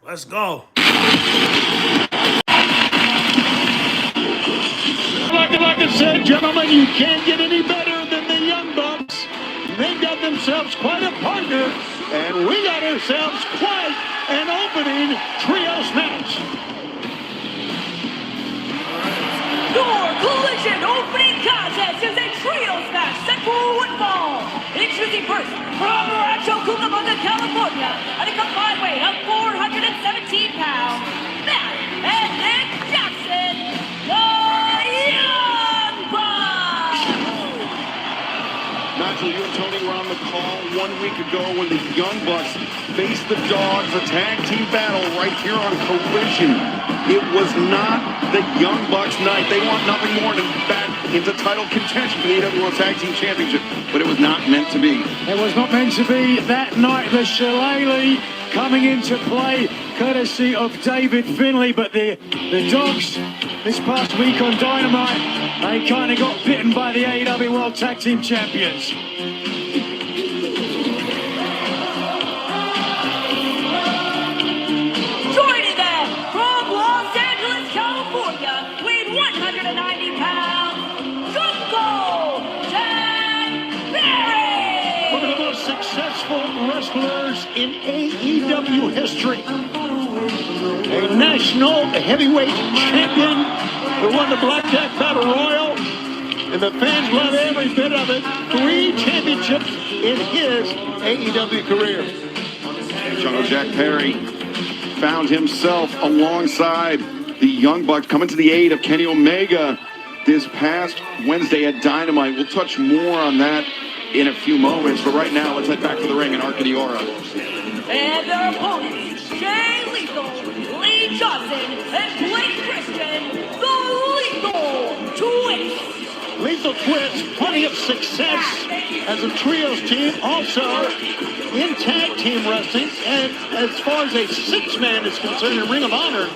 Let's go. Like I said, gentlemen, you can't get any better than the Young Bucks. They got themselves quite a partner, and we got ourselves quite an opening trios match. Your collision opening contest is a trios match set for one fall. Introducing first, from Rancho Cucamonga, California, at a combined weight of 417 pounds, Matt and Nick Jackson, the Young Bucks. Nigel, you and Tony were on the call 1 week ago when the Young Bucks faced the Dogs, a tag team battle right here on Collision. It was not the Young Bucks night. They want nothing more than back into title contention for the AEW World Tag Team Championship, but it was not meant to be. It was not meant to be that night. The Shillelagh coming into play, courtesy of David Finlay, but the Dogs this past week on Dynamite, they kind of got bitten by the AEW World Tag Team Champions. Joining them from Los Angeles, California, weighing 190 pounds, Jungle Jack Perry. One of the most successful wrestlers in AEW history. A national heavyweight champion who won the Blackjack Battle Royal, and the fans love every bit of it. 3 championships in his AEW career. Jungle Jack Perry found himself alongside the Young Bucks, coming to the aid of Kenny Omega this past Wednesday at Dynamite. We'll touch more on that in a few moments, but right now let's head back to the ring in Arcadiora. And their opponents, Jay Lethal, Lee Johnson, and Blake Christian, the Lethal Twins. Lethal Twins, plenty of success as a trios team, also in tag team wrestling, and as far as a 6-man is concerned in Ring of Honor,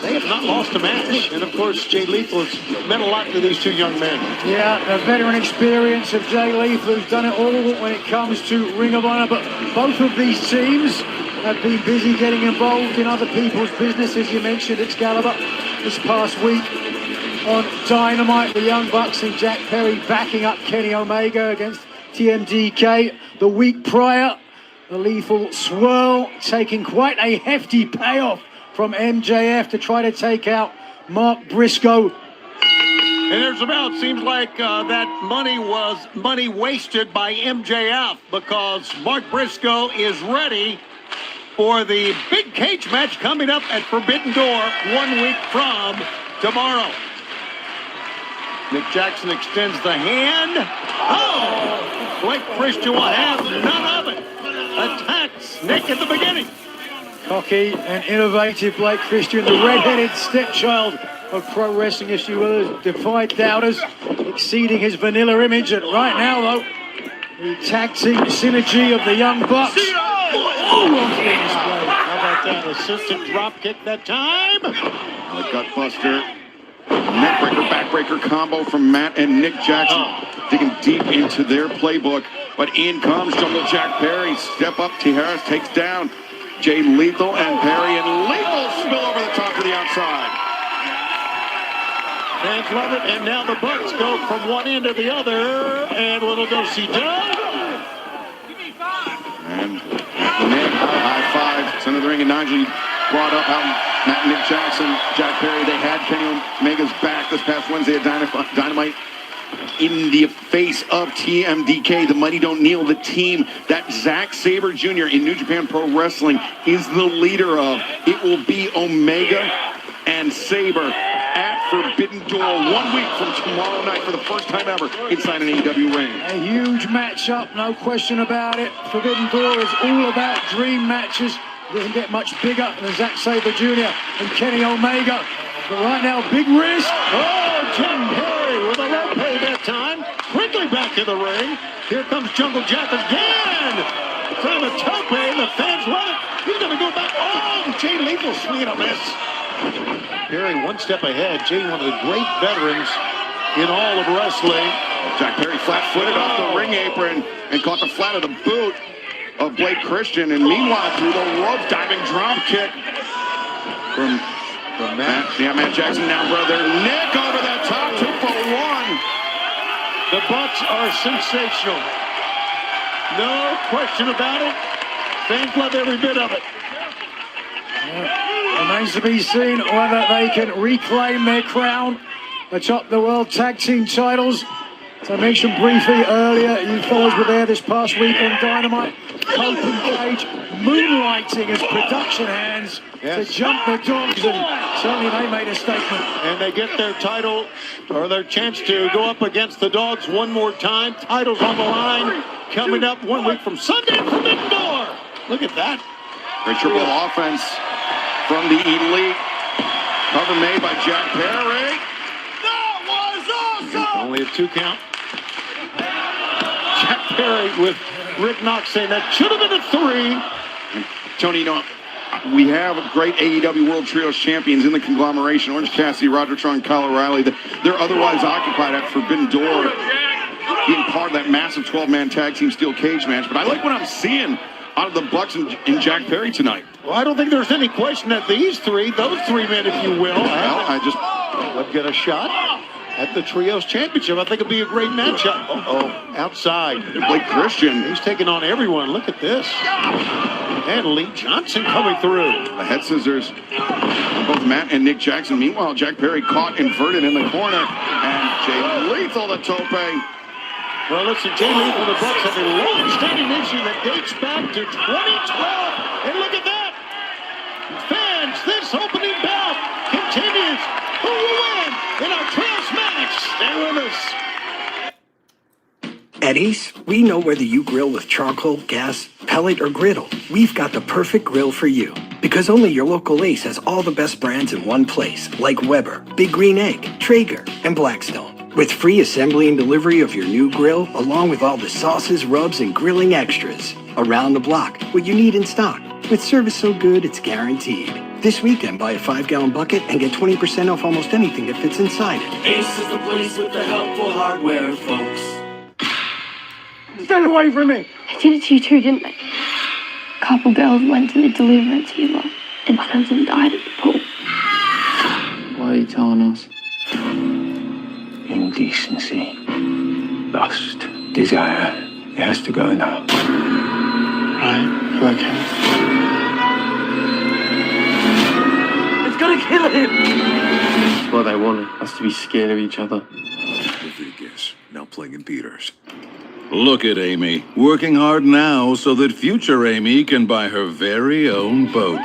they have not lost a match. And of course, Jay Lethal has meant a lot to these 2 young men. Yeah, the veteran experience of Jay Lethal, who's done it all when it comes to Ring of Honor, but both of these teams have been busy getting involved in other people's business, as you mentioned, Excalibur, this past week. On Dynamite, the Young Bucks and Jack Perry backing up Kenny Omega against TMDK. The week prior, the Lethal Swirl taking quite a hefty payoff from MJF to try to take out Mark Briscoe. And there's about, seems like that money was money wasted by MJF, because Mark Briscoe is ready for the big cage match coming up at Forbidden Door 1 week from tomorrow. Nick Jackson extends the hand. Oh! Blake Christian will have none of it. Attacks Nick at the beginning. Cocky and innovative Blake Christian, the red-headed stepchild of pro wrestling, if you will, defied doubters, exceeding his vanilla image. And right now, though, the tag team synergy of the Young Bucks. How about that assistant drop kick that time? The gutbuster. Neckbreaker, backbreaker combo from Matt and Nick Jackson, digging deep into their playbook. But in comes Jungle Jack Perry. Step up, Tijeras takes down Jay Lethal and Perry, and Lethal spill over the top to the outside. Fans love it, and now the Bucks go from one end to the other, and little go-see done. And Nick, high five, center of the ring, and Nigel brought up how Matt and Nick Jackson, Jack Perry, they had Kenny Omega's back this past Wednesday at Dynamite in the face of TMDK. The Mighty Don't Kneel, the team that Zack Sabre Jr. in New Japan Pro Wrestling is the leader of. It will be Omega and Sabre at Forbidden Door 1 week from tomorrow night for the first time ever inside an AEW ring. A huge matchup, no question about it. Forbidden Door is all about dream matches. Doesn't get much bigger than Zack Sabre Jr. and Kenny Omega. But right now, big risk. Oh, Jim Perry with a low pay that time. Quickly back in the ring. Here comes Jungle Jack again. From a tope, and the fans love it. He's going to go back. Oh, Jay Lethal swinging a miss. Perry one step ahead. Jay, one of the great veterans in all of wrestling. Jack Perry flat-footed off the ring apron and caught the flat of the boot of Blake Christian, and meanwhile through the rope, diving drop kick from Matt. Yeah, Matt Jackson now, brother. Nick over the top, 2 for 1. The Bucks are sensational. No question about it. Fans love every bit of it. Remains to be seen whether they can reclaim their crown atop the World Tag Team titles. As I mentioned briefly earlier, you fellas were there this past week on Dynamite. Cope and Cage moonlighting as production hands to jump the dogs, and certainly they made a statement. And they get their title, or their chance to go up against the Dogs one more time. Titles on the line coming up 1 week from Sunday at Forbidden Door. Look at that. Great triple offense from the Elite. Cover made by Jack Perry. That was awesome! Only a 2 count. Jack Perry with Rick Knox saying that should have been a 3. Tony, you know, we have great AEW World Trios champions in the conglomeration. Orange Cassidy, Roger Strong, Kyle O'Reilly. They're otherwise occupied at Forbidden Door, being part of that massive 12-man tag team steel cage match. But I like what I'm seeing out of the Bucks and Jack Perry tonight. Well, I don't think there's any question that those 3 men, if you will, would get a shot at the Trios Championship. I think it'd be a great matchup. Outside. Blake Christian. He's taking on everyone. Look at this. And Lee Johnson coming through. The head scissors from both Matt and Nick Jackson. Meanwhile, Jack Perry caught inverted in the corner. And Jay Lethal the tope. Well, listen, Jay Lethal, the Bucks have a long-standing issue that dates back to 2012. And look at that. Fans, this opening bout continues. Who will win in our Trios match? Stay with us. At Ace, we know whether you grill with charcoal, gas, pellet, or griddle, we've got the perfect grill for you. Because only your local Ace has all the best brands in one place, like Weber, Big Green Egg, Traeger, and Blackstone. With free assembly and delivery of your new grill, along with all the sauces, rubs, and grilling extras. Around the block, what you need in stock. With service so good, it's guaranteed. This weekend, buy a 5-gallon bucket and get 20% off almost anything that fits inside it. Ace is the place with the helpful hardware, folks. Stand away from me! I did it to you too, didn't I? A couple girls went to the deliverance healer, and one of them died at the pool. Why are you telling us? Indecency, lust, desire. It has to go now. Right, you okay? It's gonna kill him! That's what they wanted, us to be scared of each other. Leviticus, now playing in theaters. Look at Amy, working hard now so that future Amy can buy her very own boat.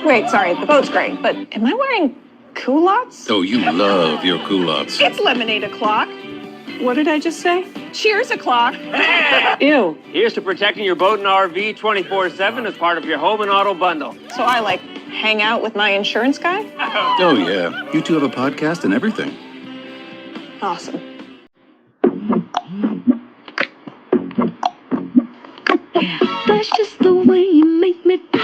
Wait, sorry, the boat's great, but am I wearing culottes? Oh, you love your culottes. It's lemonade o'clock. What did I just say? Cheers o'clock. Ew. Here's to protecting your boat and RV 24/7 as part of your home and auto bundle. So I, hang out with my insurance guy? Oh, yeah. You two have a podcast and everything. Awesome. That's just the way you make me feel.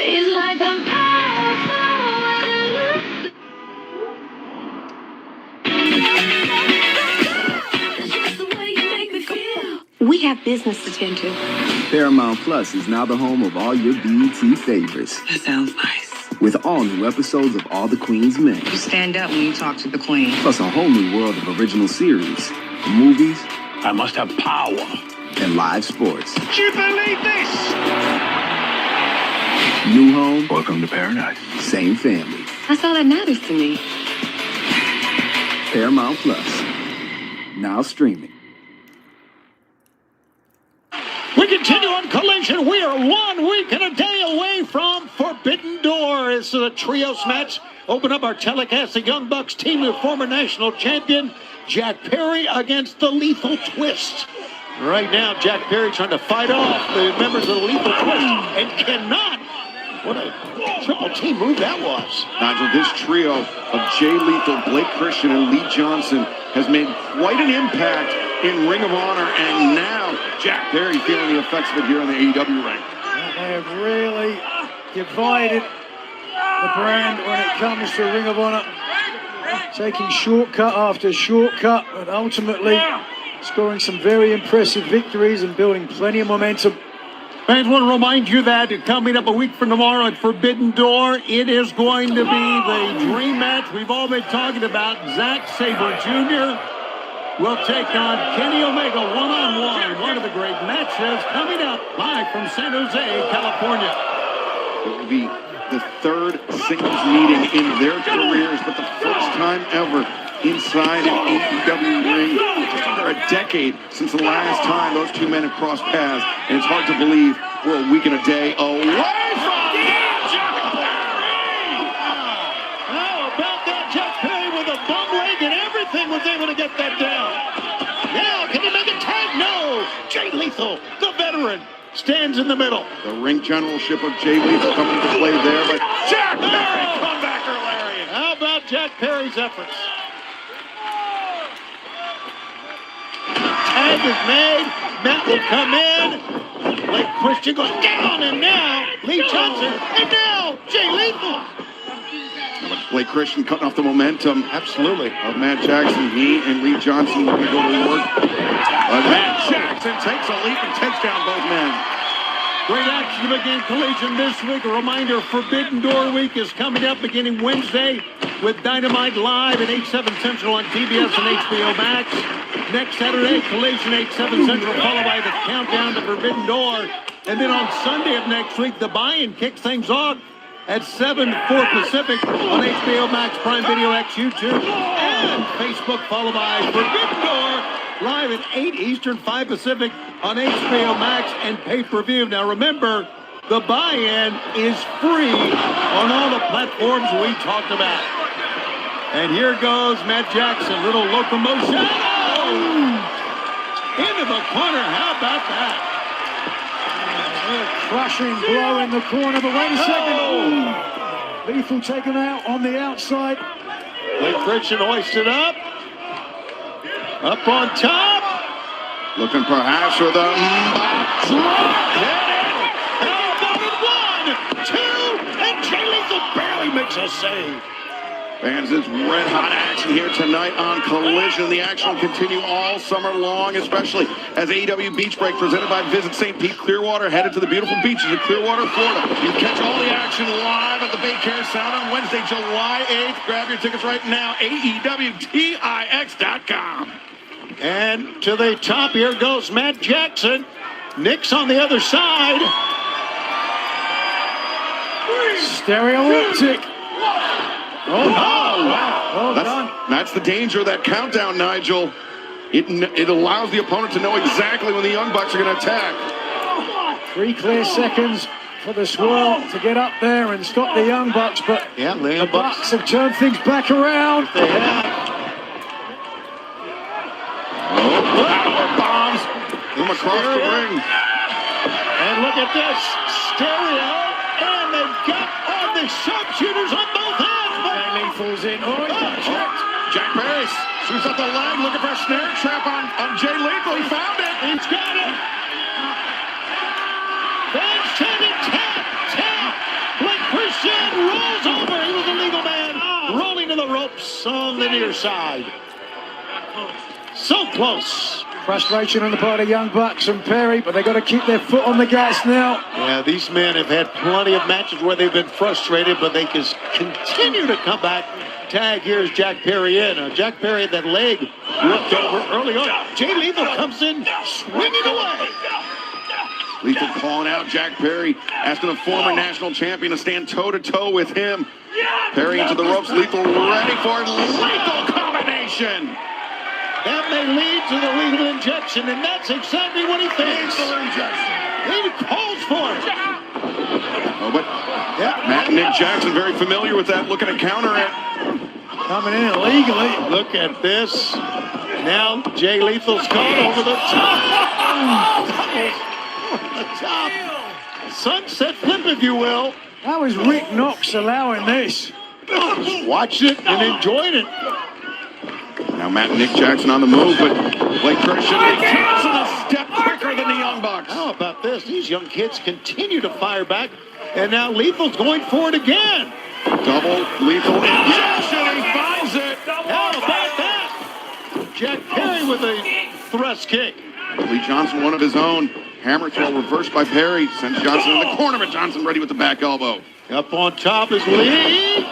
It's like I'm We have business to tend to. Paramount Plus is now the home of all your BET favorites. That sounds nice. With all new episodes of All the Queen's Men. You stand up when you talk to the queen. Plus a whole new world of original series, movies. I must have power. And live sports. Do you believe this? New home. Welcome to paradise. Same family. That's all that matters to me. Paramount Plus. Now streaming. We continue on Collision. We are 1 week and a day away from Forbidden Door. This is a trios match. Open up our telecast. The Young Bucks team with former national champion Jack Perry against the Lethal Twist. Right now, Jack Perry trying to fight off the members of the Lethal Twist and cannot. What a triple team move that was. Nigel, this trio of Jay Lethal, Blake Christian, and Lee Johnson has made quite an impact in Ring of Honor, and now Jack Perry feeling the effects of it here on the AEW ring. They have really divided the brand when it comes to Ring of Honor. Taking shortcut after shortcut, and ultimately scoring some very impressive victories and building plenty of momentum. Fans, want to remind you that coming up a week from tomorrow at Forbidden Door, it is going to be the dream match we've all been talking about. Zack Sabre Jr. will take on Kenny Omega one-on-one. One of the great matches coming up live from San Jose, California. It will be the third singles meeting in their careers, but the first time ever inside an AEW ring. Just under a decade since the last time those two men have crossed paths, and it's hard to believe we're a week and a day away from Jack Perry! How about that? Jack Perry with a bum leg and everything was able to get that down. Now, can he make a tag? No! Jay Lethal, the veteran, stands in the middle. The ring generalship of Jay Lethal coming into play there, but Jack Perry, comebacker lariat! How about Jack Perry's efforts? Tag is made. Matt will come in. Blake Christian goes down, and now Lee Johnson, and now Jay Lethal. Blake Christian cutting off the momentum. Absolutely. Of Matt Jackson. He and Lee Johnson looking to go to work. But Matt Jackson takes a leap and takes down both men. Great action to begin Collision this week. A reminder, Forbidden Door Week is coming up beginning Wednesday with Dynamite Live at 8/7 Central on TBS and HBO Max. Next Saturday, Collision 8/7 Central, followed by the Countdown to Forbidden Door. And then on Sunday of next week, the buy-in kicks things off at 7/4 Pacific on HBO Max, Prime Video X, YouTube, and Facebook, followed by Forbidden Door live at 8 Eastern, 5 Pacific on HBO Max and pay-per-view. Now remember, the buy-in is free on all the platforms we talked about. And here goes Matt Jackson, little locomotion. Oh! Into the corner, how about that? Crushing blow in the corner, but wait a second. Oh. Lethal taken out on the outside. Blake Christian hoisted up. Up on top. Looking perhaps for the drop. How about it? 1, 2, and Jay Lethal barely makes a save. Fans, it's red-hot action here tonight on Collision. The action will continue all summer long, especially as AEW Beach Break presented by Visit St. Pete Clearwater, headed to the beautiful beaches of Clearwater, Florida. You can catch all the action live at the Baycare Sound on Wednesday, July 8th. Grab your tickets right now, AEWTIX.com. And to the top, here goes Matt Jackson. Nick's on the other side. Stereooptic. Oh, wow. Well done. That's the danger of that countdown, Nigel. It allows the opponent to know exactly when the Young Bucks are going to attack. 3 clear seconds for the Swirl to get up there and stop the Young Bucks, but yeah, the Bucks have turned things back around. They have. Power bombs from across the ring. And look at this. Stereo. And they've got all the sharpshooters on both ends. Lethal's in. Oh, he got checked. Jack Perry shoots up the leg, looking for a snare trap on Jay Lethal. He found it. He's got it. Fans chanting, tap, tap. Blake Christian rolls over. He was a legal man. Rolling to the ropes on the near side. So close. Frustration on the part of Young Bucks and Perry, but they got to keep their foot on the gas now. Yeah, these men have had plenty of matches where they've been frustrated, but they can continue to come back. Tag, here's Jack Perry in. Jack Perry, that leg looked over early on. Jay Lethal comes in, swinging away. Lethal calling out Jack Perry, asking the former national champion to stand toe-to-toe with him. Perry into the ropes, Lethal ready for it. Lethal combination. That may lead to the lethal injection, and that's exactly what he thinks. He calls for it. Oh, but Matt and Nick Jackson very familiar with that, looking to counter it. Coming in illegally. Look at this. Now Jay Lethal's caught over the top. Sunset flip, if you will. That was Rick Knox allowing this. Watched it and enjoyed it. Now Matt and Nick Jackson on the move, but Blake Christian is a step quicker than the Young Bucks. How about this? These young kids continue to fire back, and now Lethal's going for it again. Double lethal injection. He finds it. How about that? Jack Perry with a thrust kick. Lee Johnson, one of his own. Hammer throw reversed by Perry. Sends Johnson in the corner, but Johnson ready with the back elbow. Up on top is Lee.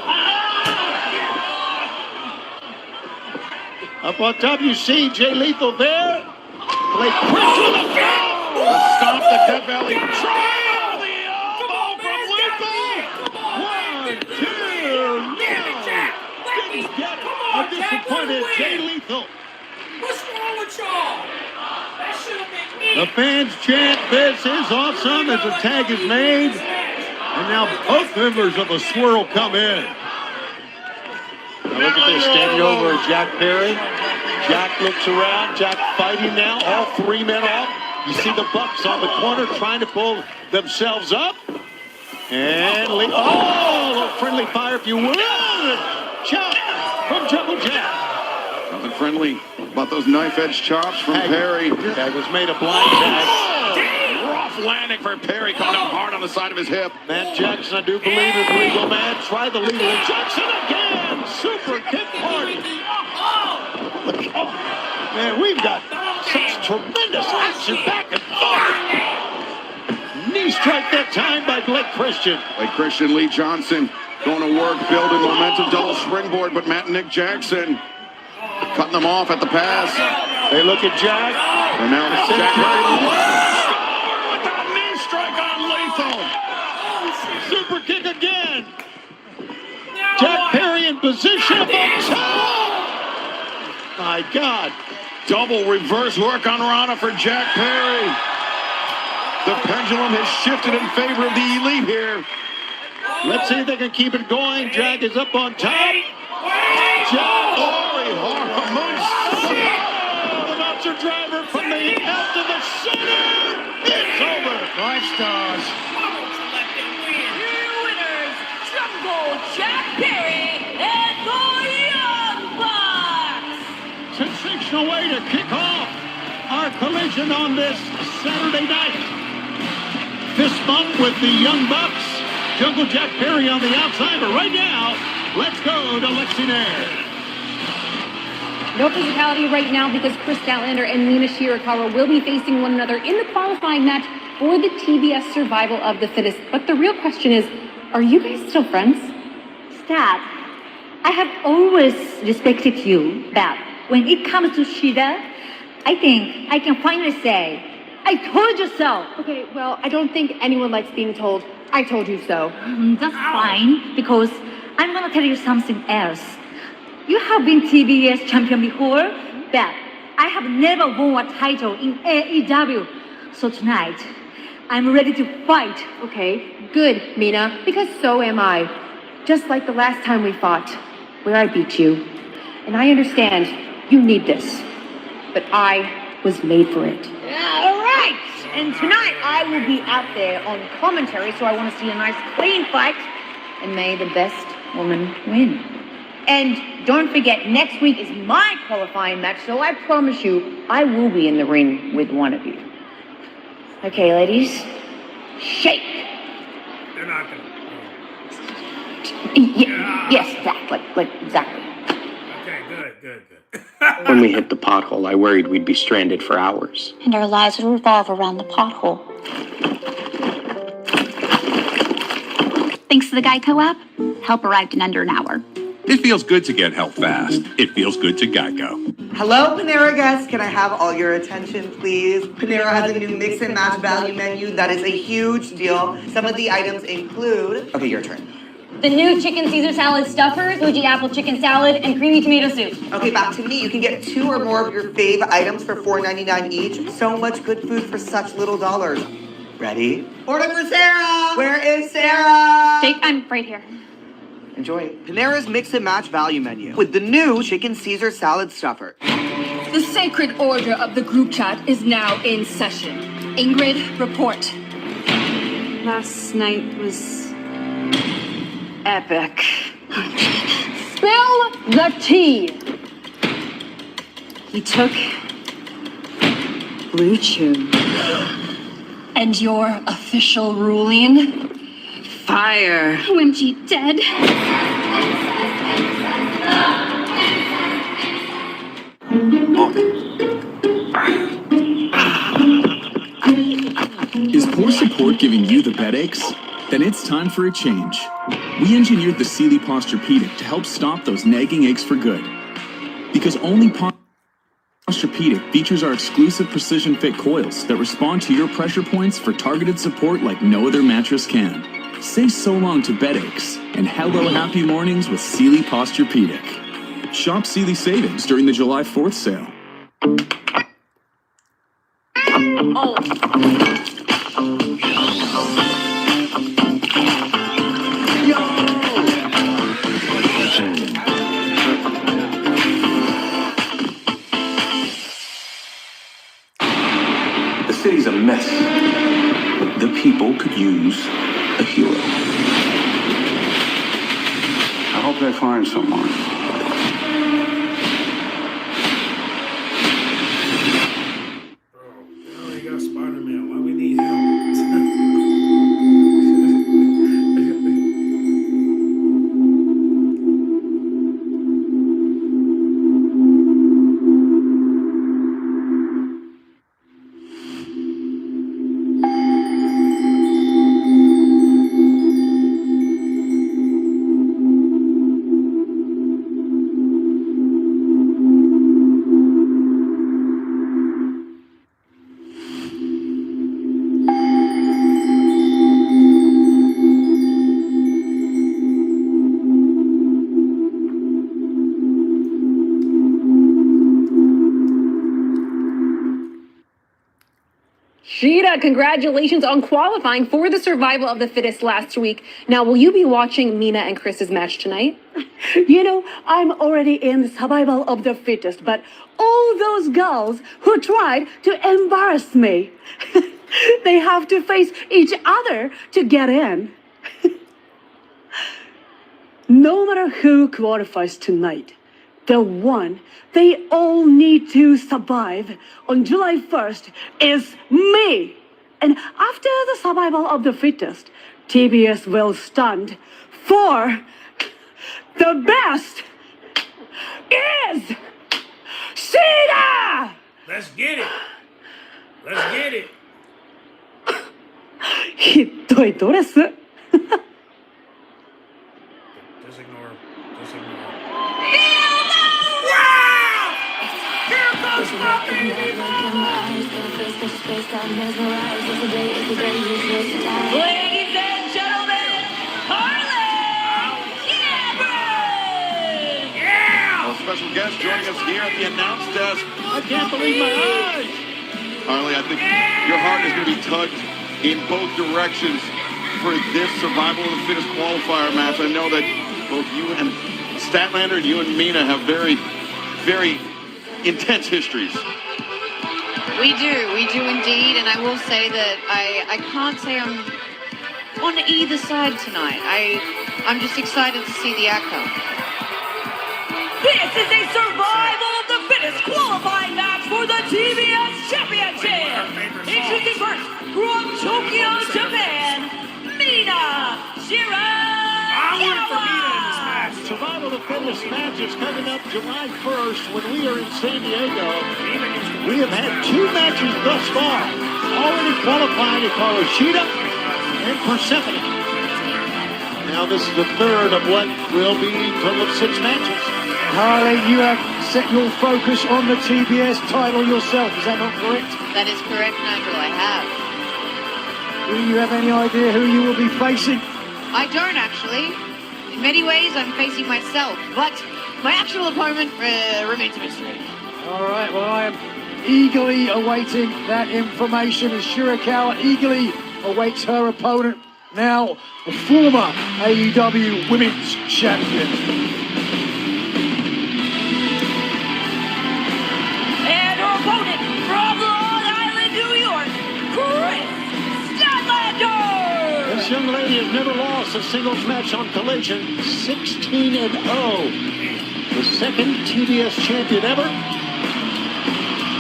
Up on top, you see Jay Lethal there. Blake Christian with a throw. Stomp the Death Valley. Try the elbow from Lethal. 1, 2, Didn't get it. A disappointed Jay Lethal. What's wrong with y'all? That should have been The fans chant this is awesome as the tag is made. And now both members of the Swirl come in. Now look at this, standing over Jack Perry. Jack looks around, Jack fighting now, all three men off. You see the Bucks on the corner trying to pull themselves up. And Lee, a friendly fire if you will. Chop from Jungle Jack. Nothing friendly about those knife-edge chops from Perry. That was made a blind tag. Rough landing for Perry, coming down hard on the side of his hip. Matt Jackson, I do believe, is legal man. Try the legal injection again. Super kick party. Man, we've got such tremendous action back and forth. Knee strike that time by Blake Christian. Blake Christian, Lee Johnson going to work, building momentum, double springboard, but Matt and Nick Jackson cutting them off at the pass. They look at Jack. And now Jack Perry with a knee strike on Lethal. Super kick again. Jack Perry in position of the top. My God. Double reverse work on Rana for Jack Perry. The pendulum has shifted in favor of the Elite here. Let's see if they can keep it going. Jack is up on top. Jack the monster driver from the out to the center. It's over. 5 stars. New winners, Jungle Jack Perry and the Young Bucks. Sensational way to kick off our collision on this Saturday night. Fist bump with the Young Bucks. Jungle Jack Perry on the outside, but right now, let's go to Lexi Nair. No physicality right now because Chris Statlander and Nina Shirakawa will be facing one another in the qualifying match for the TBS Survival of the Fittest. But the real question is, are you guys still friends? Stat, I have always respected you, but when it comes to Shida, I think I can finally say, I told you so. Okay, well, I don't think anyone likes being told, I told you so. That's fine, because I'm gonna tell you something else. You have been TBS champion before, but I have never won a title in AEW. So tonight, I'm ready to fight. Okay, good, Mina, because so am I. Just like the last time we fought, where I beat you. And I understand you need this, but I was made for it. Yeah, all right. And tonight, I will be out there on commentary, so I want to see a nice clean fight. And may the best woman win. And don't forget, next week is my qualifying match, so I promise you, I will be in the ring with one of you. Okay, ladies, shake. They're not gonna. Yes, like exactly. Okay, good. When we hit the pothole, I worried we'd be stranded for hours. And our lives would revolve around the pothole. Thanks to the Geico app, help arrived in under an hour. It feels good to get help fast. It feels good to Geico. Hello, Panera guests. Can I have all your attention, please? Panera has a new mix and match value menu that is a huge deal. Some of the items include... Okay, your turn. The new chicken Caesar salad stuffers, Fuji apple chicken salad, and creamy tomato soup. Okay, back to me. You can get 2 or more of your fave items for $4.99 each. So much good food for such little dollars. Ready? Order for Sarah! Where is Sarah? Jake, I'm right here. Enjoy. Panera's Mix and Match value menu with the new chicken Caesar salad stuffer. The sacred order of the group chat is now in session. Ingrid, report. Last night was epic. Spill the tea. He took Blue Chew. And your official ruling? Fire. OMG, dead. Is poor support giving you the bed aches? Then it's time for a change. We engineered the Sealy Posturepedic to help stop those nagging aches for good. Because only Posturepedic features our exclusive precision fit coils that respond to your pressure points for targeted support like no other mattress can. Say so long to bed aches and hello happy mornings with Sealy Posturepedic. Shop Sealy Savings during the July 4th sale. The city's a mess. The people could use a hero. I hope they find someone. We got Spider-Man. Why we need him? Sheeta, congratulations on qualifying for the Survival of the Fittest last week. Now, will you be watching Mina and Chris's match tonight? You know, I'm already in Survival of the Fittest, but all those girls who tried to embarrass me, they have to face each other to get in. No matter who qualifies tonight, the one they all need to survive on July 1st is me. And after the Survival of the Fittest, TBS will stand for the best is Sheeta! Let's get it. Let's get it. ひどいドレス。 Just ignore him. Just ignore him. Ladies and gentlemen, Harley Cameron! A special guest joining us here at the announce desk. I can't believe my eyes. Harley, I think your heart is going to be tugged in both directions for this Survival of the Fittest qualifier match. I know that both you and Statlander and you and Mina have very, very intense histories. We do indeed, and I will say that I can't say I'm on either side tonight. I'm just excited to see the outcome. This is a Survival of the Fittest qualifying match for the TBS Championship. Introducing first, from Tokyo, Japan, Mina Shirakawa. Survival of the Fittest match is coming up July 1st when we are in San Diego. We have had 2 matches thus far. Already qualifying Hikaru Shida and Persephone. Now this is the third of what will be a total of 6 matches. Harley, you have set your focus on the TBS title yourself. Is that not correct? That is correct, Nigel. I have. Do you have any idea who you will be facing? I don't actually. In many ways, I'm facing myself, but my actual opponent remains a mystery. All right, well, I am eagerly awaiting that information as Shirakawa eagerly awaits her opponent, now a former AEW Women's Champion. And her opponent from Long Island, New York, Chris Statlander! This young lady has never lost a singles match on Collision, 16-0. The second TBS champion ever.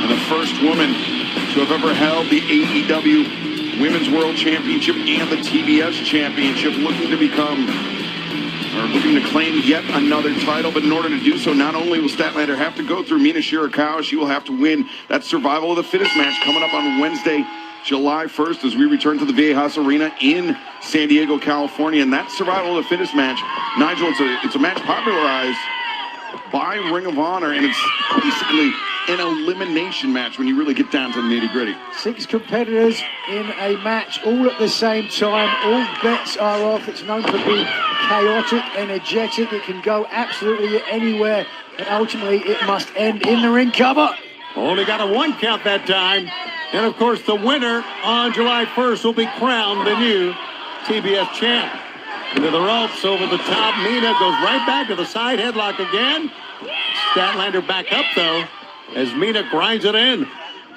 And the first woman to have ever held the AEW Women's World Championship and the TBS Championship, looking to become are looking to claim yet another title, but in order to do so, not only will Statlander have to go through Mina Shirakawa, she will have to win that Survival of the Fittest match coming up on Wednesday, July 1st, as we return to the Viejas Arena in San Diego, California. And that Survival of the Fittest match, Nigel, it's a match popularized by Ring of Honor, and it's basically an elimination match when you really get down to the nitty-gritty. 6 competitors in a match all at the same time. All bets are off. It's known to be chaotic, energetic. It can go absolutely anywhere, and ultimately it must end in the ring cover. Only got a 1 count that time. And, of course, the winner on July 1st will be crowned the new TBS champ. Into the ropes, over the top. Mina goes right back to the side headlock again. Statlander back up, though, as Mina grinds it in.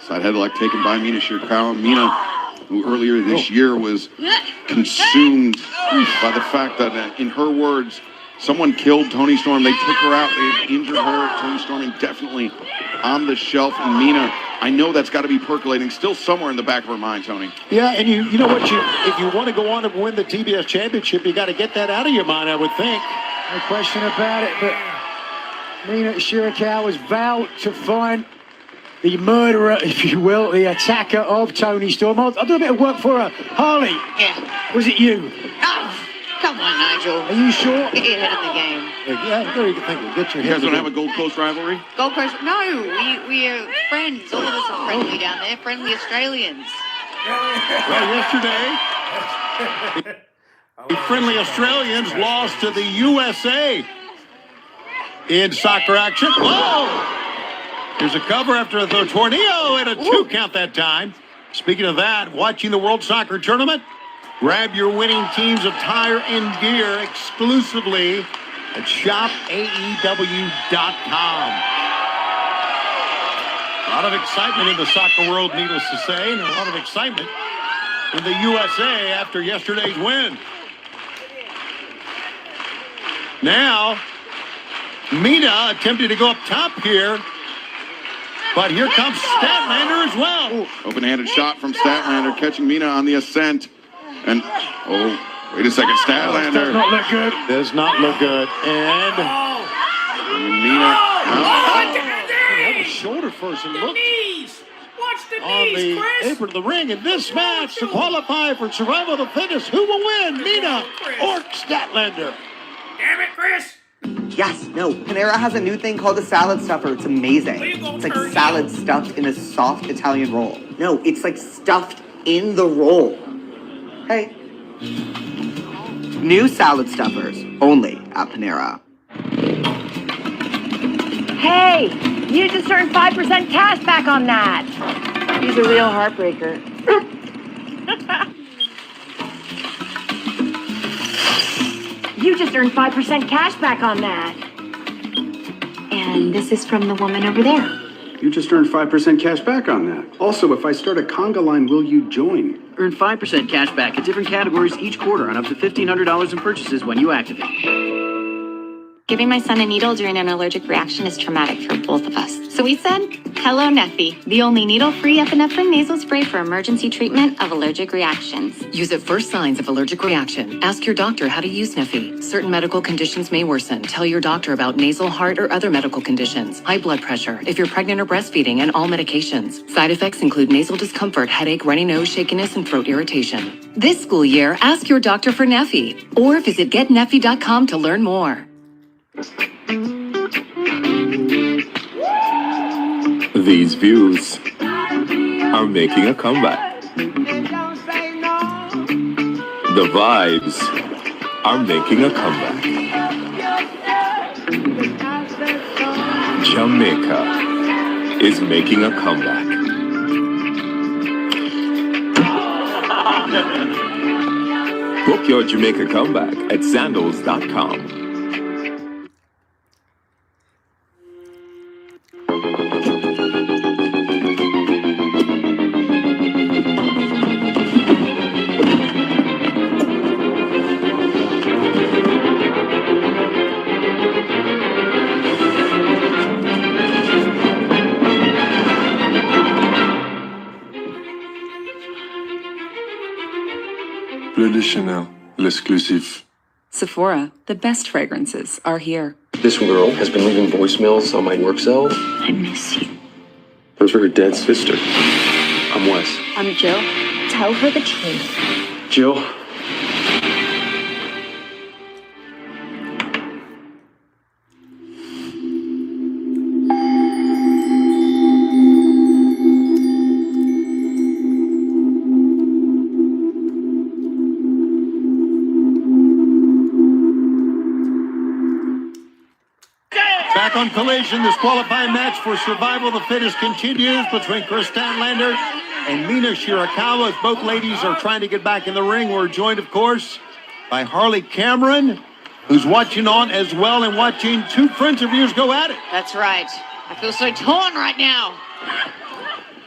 Side headlock taken by Mina Shirakawa. Mina, who earlier this year was consumed by the fact that, in her words, someone killed Toni Storm. They took her out. They injured her. Toni Storm indefinitely on the shelf. And Mina, I know that's got to be percolating still somewhere in the back of her mind, Tony. Yeah, and you know what? If you want to go on and win the TBS championship, you got to get that out of your mind, I would think. No question about it, but Mina Shirakawa's vowed to find the murderer, if you will, the attacker of Toni Storm. I'll do a bit of work for her. Harley. Yeah. Was it you? Oh, come on, Nigel. Are you sure? Get your head in the game. Yeah, there you can think. Get your You head guys don't have a Gold Coast rivalry? Gold Coast? No, we are friends. All of us are friendly down there. Friendly Australians. Well, yesterday, the friendly Australians lost to the USA in soccer action. Whoa! Here's a cover after the tornado and a 2 count that time. Speaking of that, watching the World Soccer Tournament, grab your winning team's attire and gear exclusively at shopaew.com. A lot of excitement in the soccer world, needless to say, and a lot of excitement in the USA after yesterday's win. Now, Mina attempted to go up top here, but here comes Statlander as well. Open-handed shot from Statlander, catching Mina on the ascent. And, wait a second, Statlander. Does not look good. Does not look good. And Mina. Have a shoulder first and look on the apron of the ring in this match to qualify for Survival of the Fittest. Who will win, Mina or Statlander? Damn it, Chris! Yes, no. Panera has a new thing called a salad stuffer. It's amazing. It's like salad stuffed in a soft Italian roll. No, it's like stuffed in the roll. Hey. New salad stuffers, only at Panera. Hey, you just earned 5% cash back on that. He's a real heartbreaker. You just earned 5% cash back on that. And this is from the woman over there. You just earned 5% cash back on that. Also, if I start a conga line, will you join? Earn 5% cash back at different categories each quarter on up to $1,500 in purchases when you activate. Giving my son a needle during an allergic reaction is traumatic for both of us. So we said, hello, Neffy, the only needle-free epinephrine nasal spray for emergency treatment of allergic reactions. Use it for signs of allergic reaction. Ask your doctor how to use Neffy. Certain medical conditions may worsen. Tell your doctor about nasal, heart, or other medical conditions. High blood pressure, if you're pregnant or breastfeeding, and all medications. Side effects include nasal discomfort, headache, runny nose, shakiness, and throat irritation. This school year, ask your doctor for Neffy, or visit getneffy.com to learn more. These views are making a comeback. The vibes are making a comeback. Jamaica is making a comeback. Book your Jamaica comeback at sandals.com. Bleu de Chanel, l'exclusif. Sephora, the best fragrances are here. This girl has been leaving voicemails on my work cell. I miss you. Those are her dead sister. I'm Wes. I'm Jill. Tell her the truth. Jill. Back on Collision, this qualifying match for Survival of the Fittest continues between Chris Statlander and Mina Shirakawa as both ladies are trying to get back in the ring. We're joined, of course, by Harley Cameron, who's watching on as well and watching two friends of yours go at it. That's right. I feel so torn right now.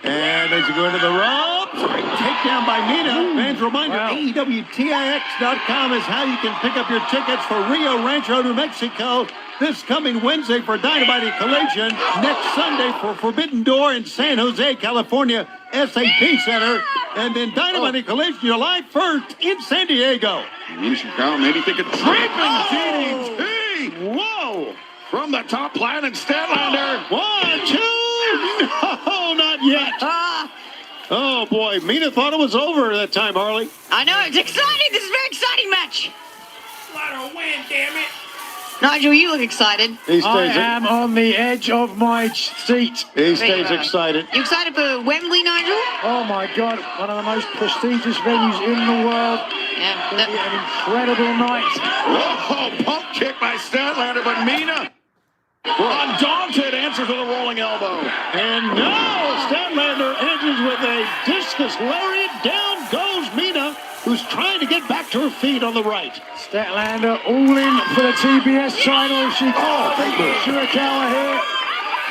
And as you go into the ropes, great takedown by Mina. Fans, reminder, AEWTIX.com is how you can pick up your tickets for Rio Rancho, New Mexico, this coming Wednesday for Dynamite and Collision, next Sunday for Forbidden Door in San Jose, California, SAP Center, and then Dynamite and Collision July 1st in San Diego. Mina Shirakawa maybe thinking tripping DDT. Whoa! From the top line and Statlander. 1, 2. No, not yet. Oh, boy. Mina thought it was over that time, Harley. I know. It's exciting. This is a very exciting match. Let her win, damn it. Nigel, you look excited. I am on the edge of my seat. He stays excited. You excited for Wembley, Nigel? Oh, my God. One of the most prestigious venues in the world. Yeah. It'll be an incredible night. Whoa, pump kick by Statlander, but Mina, undaunted, answers with a rolling elbow. And now Statlander enters with a discus lariat. Down goes Mina, who's trying to get back to her feet on the right. Statlander all in for the TBS title. She Shirakawa here.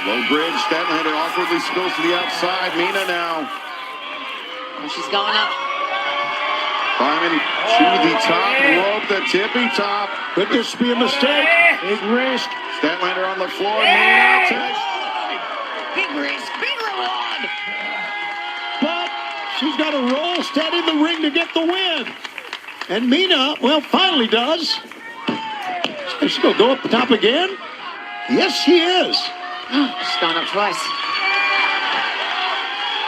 Low bridge, Statlander awkwardly spills to the outside. Mina now. Oh, she's going up. Climbing to the top rope, the tippy top. Could this be a mistake? Big risk. Statlander on the floor. Mina takes. Big risk, big reward. But she's got to roll steady in the ring to get the win. And Mina, well, finally does. Is she going to go up the top again? Yes, she is. She's gone up twice.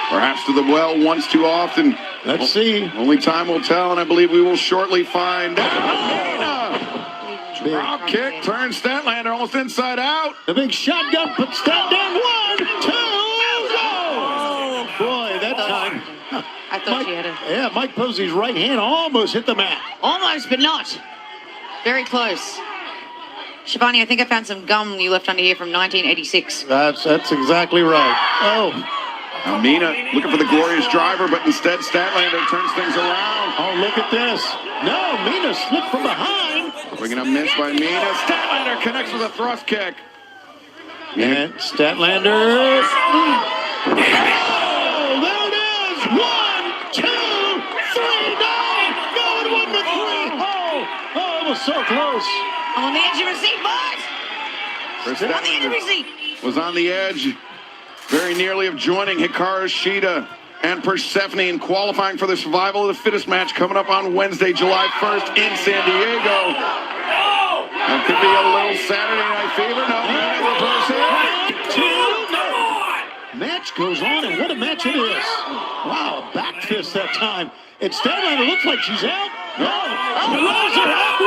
Perhaps to the well once too often. Let's see. Only time will tell, and I believe we will shortly find out. Drop kick, turns Statlander almost inside out. The big shotgun puts Stat down. 1, 2, go! Oh, boy, that time. I thought she had it. Yeah, Mike Posey's right hand almost hit the mat. Almost, but not. Very close. Shivani, I think I found some gum you left under here from 1986. That's exactly right. Oh. Now Mina looking for the glorious driver, but instead Statlander turns things around. Oh, look at this. No, Mina slipped from behind. Bringing up miss by Mina. Statlander connects with a thrust kick. And Statlander. Oh, there it is. 1, 2, 3, no! Going 1 to 3. Oh, it was so close. I'm on the edge of her seat, boys. I'm on the edge of her seat. Was on the edge. Very nearly of joining Hikaru Shida and Persephone in qualifying for the Survival of the Fittest match coming up on Wednesday, July 1st in San Diego. That could be a little Saturday Night Fever. No, Match goes on, and what a match it is. Wow, a back fist that time. And Statlander looks like she's out. No, she rolls her out.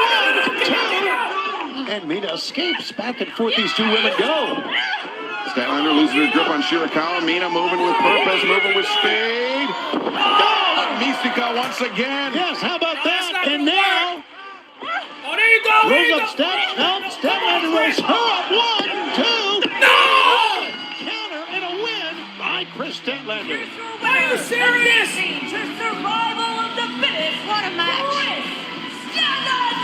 1, 2. And Mina escapes. Back and forth these two women go. Statlander loses her grip on Shirakawa. Mina moving with purpose, moving with speed. Oh, Mystica once again. Yes, how about that? And now, oh, there you go. rolls up Stat. No, Statlander rolls her up. 1, 2. No! Counter and a win by Chris Statlander. Are you serious? To Survival of the Fittest. What a match.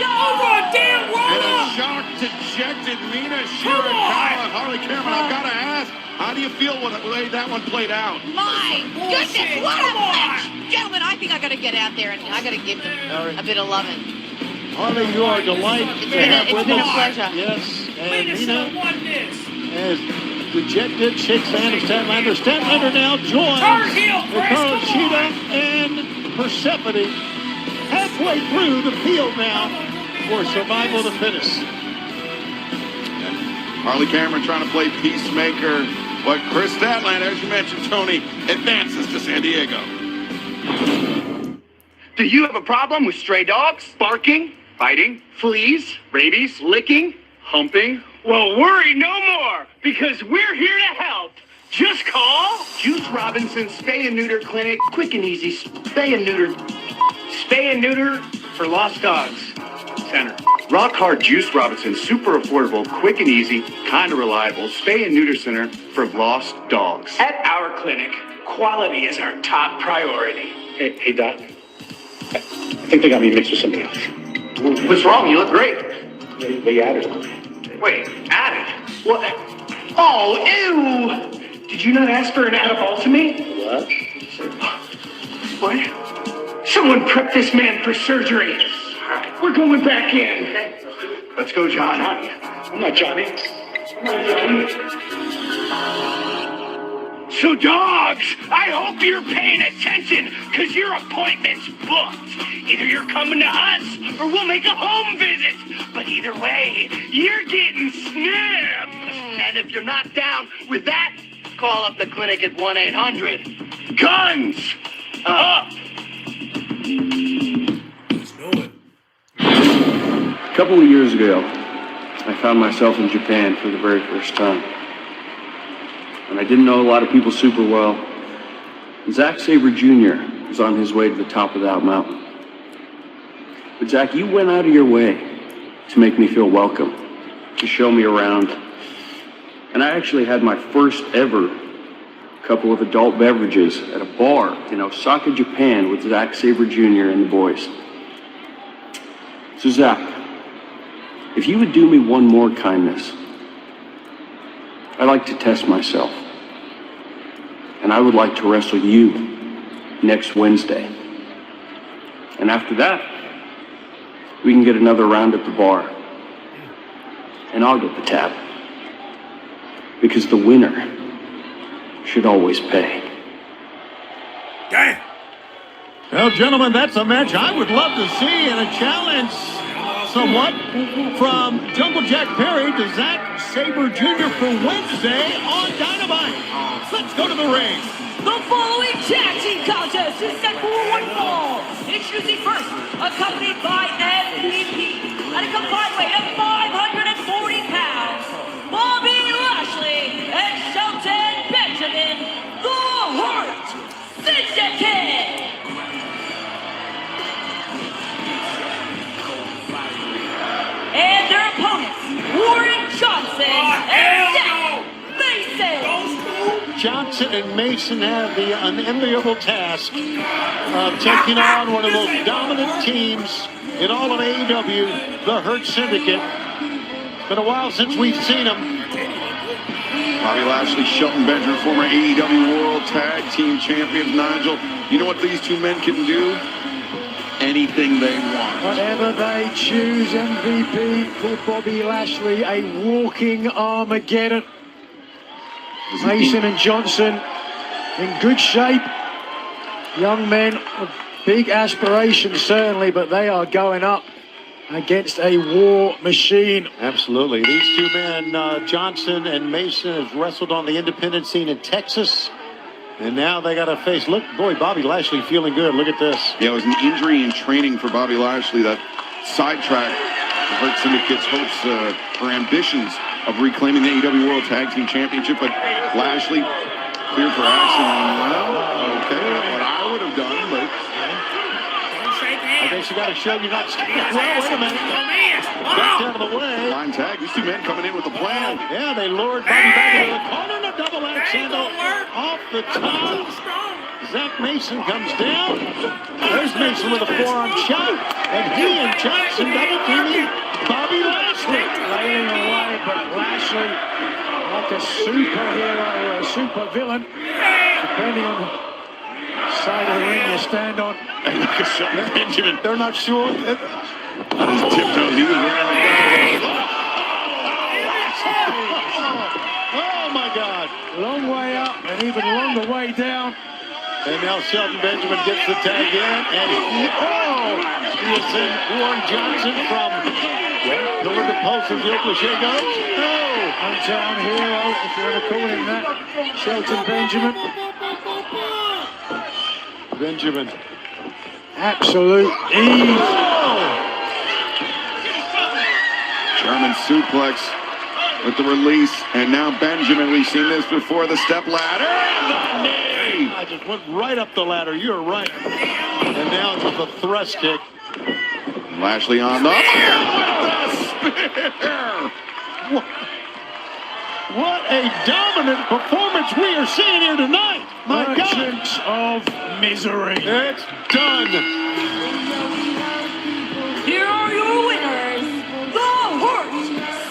Oh, damn And roll. a shocked, dejected Mina Shirakawa. Harley Cameron, I've got to ask, how do you feel when the way that one played out? My goodness, what a match. Gentlemen, I think I got to get out there and I got to give them a bit of loving. Harley, you are a delight to have with been a us. pleasure. Yes, and Mina should Mina have won this. is dejected, shakes hand of Statlander. Statlander now joins Turn heel, Chris, Hikaru come Shida and Persephone halfway through the field now. for survival of the fittest. Harley Cameron trying to play peacemaker, but Chris Statlander, as you mentioned, Tony, advances to San Diego. Do you have a problem with stray dogs? Barking? Biting? Fleas? Rabies? Licking? Humping? Well, worry no more, because we're here to help. Just call Juice Robinson Spay and Neuter Clinic. Quick and easy spay and neuter. Spay and neuter for lost dogs. Center. Rock Hard Juice Robinson, super affordable, quick and easy, kind of reliable spay and neuter center for lost dogs. At our clinic, quality is our top priority. Hey, Doc. I think they got me mixed with something else. What's wrong? You look great. They added it. Wait, added? What? Oh, ew! Did you not ask for an addabultamy? What? What? Someone prep this man for surgery. We're going back in. Let's go, John. I'm not Johnny. So, dogs, I hope you're paying attention, because your appointment's booked. Either you're coming to us, or we'll make a home visit. But either way, you're getting snipped. And if you're not down with that, call up the clinic at 1-800-GUNS UP. A couple of years ago, I found myself in Japan for the very first time. And I didn't know a lot of people super well. Zack Sabre Jr. was on his way to the top of that mountain. But Zack, you went out of your way to make me feel welcome, to show me around. And I actually had my first ever couple of adult beverages at a bar in Osaka, Japan with Zack Sabre Jr. and the boys. So Zack, if you would do me one more kindness, I'd like to test myself. And I would like to wrestle you next Wednesday. And after that, we can get another round at the bar. And I'll get the tab. Because the winner should always pay. Damn. Well, gentlemen, that's a match I would love to see, and a challenge somewhat from Jungle Jack Perry to Zack Sabre Jr. for Wednesday on Dynamite. Let's go to the ring. The following tag team contest is set for one fall. Introducing first, accompanied by MVP at a combined weight of 540 pounds, Bobby Lashley and Shelton Benjamin, the Hurt Syndicate. And their opponents, Warren Johnson and Zack Mason. Johnson and Mason have the unenviable task of taking on one of those dominant teams in all of AEW, the Hurt Syndicate. It's been a while since we've seen them. Bobby Lashley, Shelton Benjamin, former AEW World Tag Team Champions. Nigel, you know what these two men can do? Anything they want. Whatever they choose, MVP for Bobby Lashley, a walking Armageddon. Mason and Johnson in good shape. Young men of big aspirations, certainly, but they are going up against a war machine. Absolutely. These two men, Johnson and Mason, have wrestled on the independent scene in Texas. And now they got to face, look, boy, Bobby Lashley feeling good. Look at this. Yeah, it was an injury in training for Bobby Lashley that sidetracked the Hurt Syndicate's hopes or ambitions of reclaiming the AEW World Tag Team Championship. But Lashley cleared for action. Well, okay, what I would have done, but I guess you got to show you're not scared. Well, wait a minute. Back out of the way. Line tag. These two men coming in with a plan. Yeah, they lured Bobby back into the corner and a double axe handle off the top. Zack Mason comes down. There's Mason with a forearm shot. And he and Johnson double teaming Bobby Lashley. Laying away, but Lashley, like a superhero or a super villain, depending on the side of the ring you stand on. And look at Shelton Benjamin. They're not sure. On his tiptoes, he was wearing the Oh my God. Long way up and even longer way down. And now Shelton Benjamin gets the tag in, and he is in Warren Johnson from pillar to post as the Oakland Shea goes. Hometown hero, if you want to call him that. Shelton Benjamin. Benjamin. Absolute ease. German suplex with the release, and now Benjamin. We've seen this before. The step ladder. And the knee. I just went right up the ladder. You're right. And now it's a thrust kick. Lashley on the spear. What a dominant performance we are seeing here tonight. My Merchants of Misery. It's done. Here are your winners, the Hurt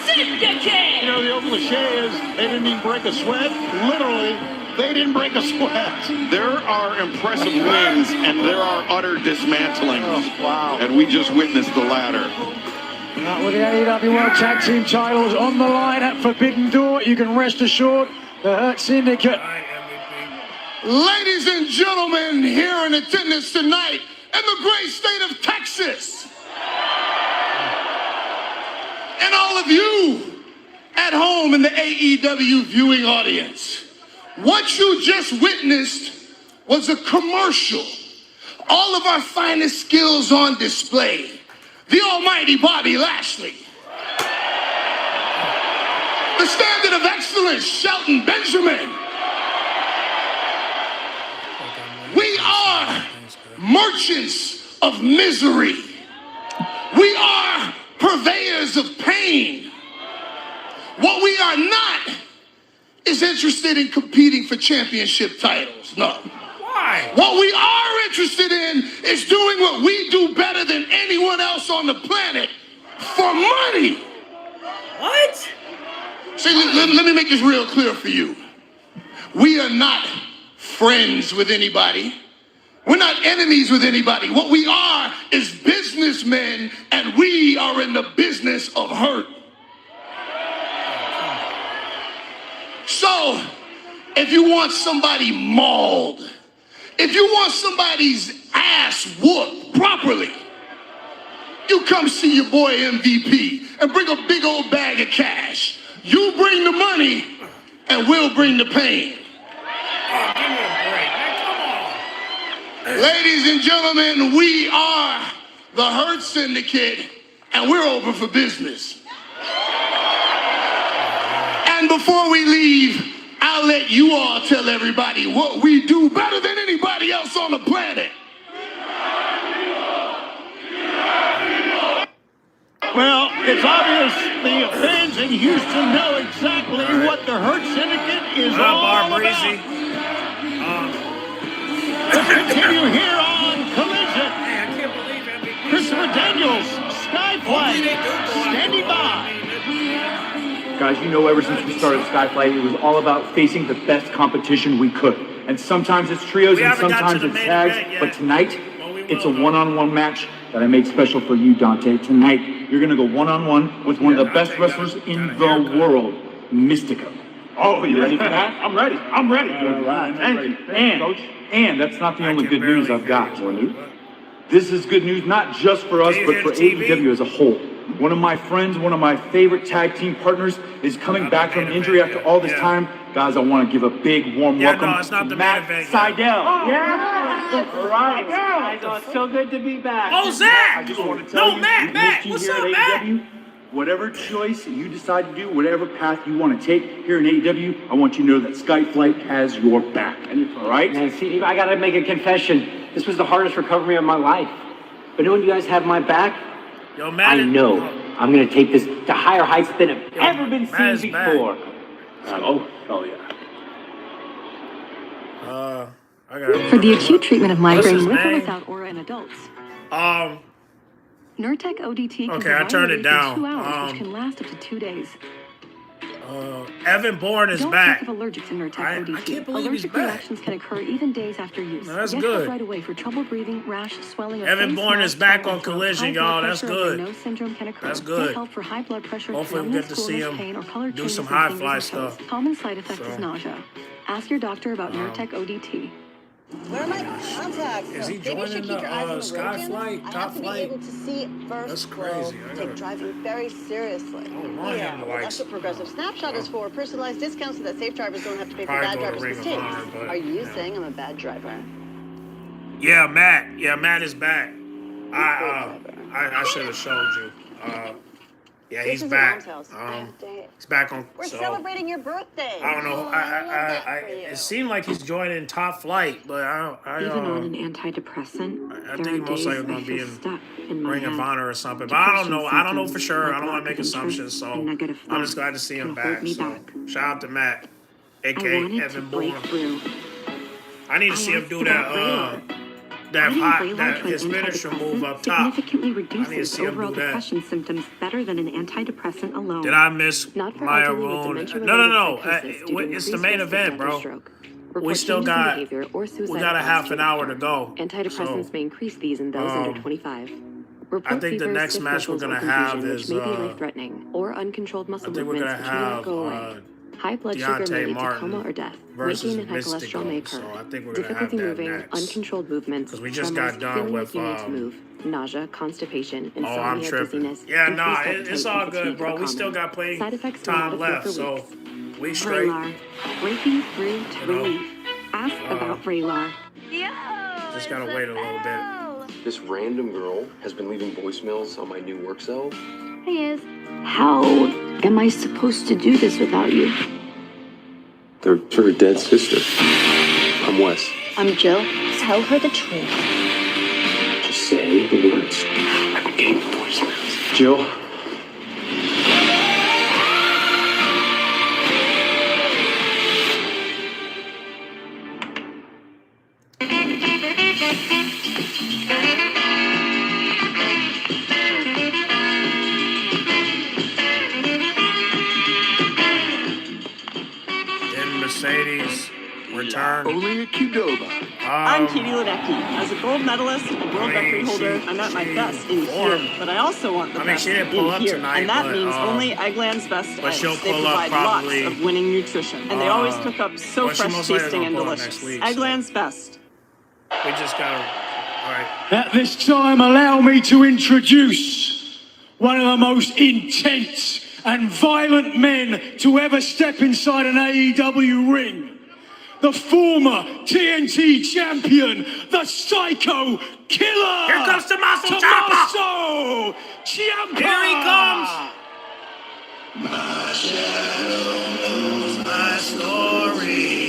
Syndicate. You know, the Oakland Shea is, they didn't even break a sweat. Literally, they didn't break a sweat. There are impressive wins, and there are utter dismantlings. Oh, wow. And we just witnessed the latter. With the AEW World Tag Team titles on the line at Forbidden Door, you can rest assured the Hurt Syndicate. Ladies and gentlemen, here in attendance tonight in the great state of Texas, and all of you at home in the AEW viewing audience, what you just witnessed was a commercial. All of our finest skills on display. The almighty Bobby Lashley. The standard of excellence, Shelton Benjamin. We are merchants of misery. We are purveyors of pain. What we are not is interested in competing for championship titles. No. Why? What we are interested in is doing what we do better than anyone else on the planet for money. What? See, let me make this real clear for you. We are not friends with anybody. We're not enemies with anybody. What we are is businessmen, and we are in the business of hurt. So, if you want somebody mauled, if you want somebody's ass whooped properly, you come see your boy MVP and bring a big old bag of cash. You bring the money, and we'll bring the pain. Ladies and gentlemen, we are the Hurt Syndicate, and we're open for business. And before we leave, I'll let you all tell everybody what we do better than anybody else on the planet. Well, it's obvious the fans in Houston know exactly what the Hurt Syndicate is all about. Let's continue here on Collision. Christopher Daniels, Skyflight, standing by. Guys, you know, ever since we started Skyflight, it was all about facing the best competition we could. And sometimes it's trios and sometimes it's tags. But tonight, it's a one-on-one match that I made special for you, Dante. Tonight, you're going to go one-on-one with one of the best wrestlers in the world, Mystico. Oh, you ready for that? I'm ready. I'm ready. All right. Thank you. And that's not the only good news I've got. This is good news not just for us, but for AEW as a whole. One of my friends, one of my favorite tag team partners is coming back from injury after all this time. Guys, I want to give a big warm welcome to Matt Sydal. All right. It's so good to be back. Oh, Zach! I just want to tell you, Matt, what's up, Matt? Whatever choice you decide to do, whatever path you want to take here in AEW, I want you to know that Skyflight has your back. All right? Man, see, I got to make a confession. This was the hardest recovery of my life. But knowing you guys have my back, I know I'm going to take this to higher heights than have ever been seen before. Oh, yeah. For the acute treatment of migraine with or without aura in adults, Nurtec ODT can provide relief in 2 hours, which can last up to 2 days. Evan Bourne is back. Don't think of allergics in Nurtec ODT. I can't believe Allergic he's back. reactions can occur even days after use. No, that's Get good. help right away for trouble breathing, rash, swelling, or Evan face Bourne is masks, back or on Collision, high blood y'all. That's pressure or good. nose syndrome can occur. That's good. Get help for high blood pressure, Hopefully we numbness, get to see coolness, him pain, or color do changes some in high fingers fly or toes. stuff. Common side effect So. is nausea. Ask your doctor about Nurtec ODT. Where are my contacts? Is he Maybe you should joining keep your eyes on the the road, Jim. Skyflight, I Top have to be Flight? able to see first. That's crazy. Bro. I Take gotta- driving very seriously. want him to, well, like, that's what Progressive Snapshot is for. Personalized discounts so that safe drivers don't have to pay for Probably bad go to drivers' Ring of mistakes. Honor, but, Are you you know. saying I'm a bad driver? Yeah, Matt. Yeah, Matt is back. I should have showed you. Yeah, he's This is back. Mom's house. He's back on. We're so, celebrating your birthday. I don't know. Oh, I love that for you. It seemed like he's joining Top Flight, but Even on an antidepressant, I there think are he most days likely I gonna be feel in stuck in my Ring of head. Honor or something. But I don't know. I don't know for Depression sure. I symptoms don't want to like make assumptions. interest So and negative I'm just thought glad to see him can hold back. me So back. shout out to Matt, I aka wanted to Evan break Bourne. through. I need to I see him asked do about that. Vraylar. That Adding hot, Vraylar that to an his finisher move up antidepressant top. significantly I need to reduces see him overall do that. depression symptoms better than an antidepressant alone. Did I miss Not for Maya elderly with Roon? dementia-related No. psychosis due to It's the increased main risk of event, death or bro. stroke. We Report still changes in got behavior or we suicidal got a thoughts half to an your hour to doctor. go. Antidepressants So, may increase these in those under 25. Report I think the fevers, next stiff match we're muscles, or gonna have confusion, is which may be life-threatening, or uncontrolled I muscle think we're movements gonna which may not have go away. High blood sugar may Deontay lead to coma Martin or death. versus Weight gain and high cholesterol may Mystico. So occur. I think we're gonna have Difficulty that moving, next. uncontrolled movements, 'Cause we just tremors, got done feeling with, like you need to move, nausea, constipation, Oh, I'm insomnia, tripping. dizziness, Yeah, increased nah, appetite, it's and all fatigue good, bro. are We still common. got plenty Side effects may not time appear left, for so weeks. we straight. Vraylar. Breaking through to You know, relief. Ask about Vraylar. Just gotta wait a little bit. This random girl has been leaving voicemails on my new work cell. Hey, Iz. How am I supposed to do this without you? They're her dead sister. I'm Wes. I'm Jill. Tell her the truth. Just say the words. I've been getting voicemails. Jill. Then Mercedes return. Only a Qdoba. I'm Katie Ledecky. As a gold medalist and world record holder, I'm at my best in here, but I also want the best she didn't pull in up here. tonight, and that but, means only Eggland's best but eggs. she'll They pull up provide probably, lots of winning nutrition, and they always cook up so well, she fresh most likely tasting gonna and pull up delicious. next week, so- Eggland's best. We just gotta. All right. At this time, allow me to introduce one of the most intense and violent men to ever step inside an AEW ring. The former TNT champion, the Psycho Killer. Here comes Tommaso Ciampa. Ciampa. Here he comes. My shadow knows my story.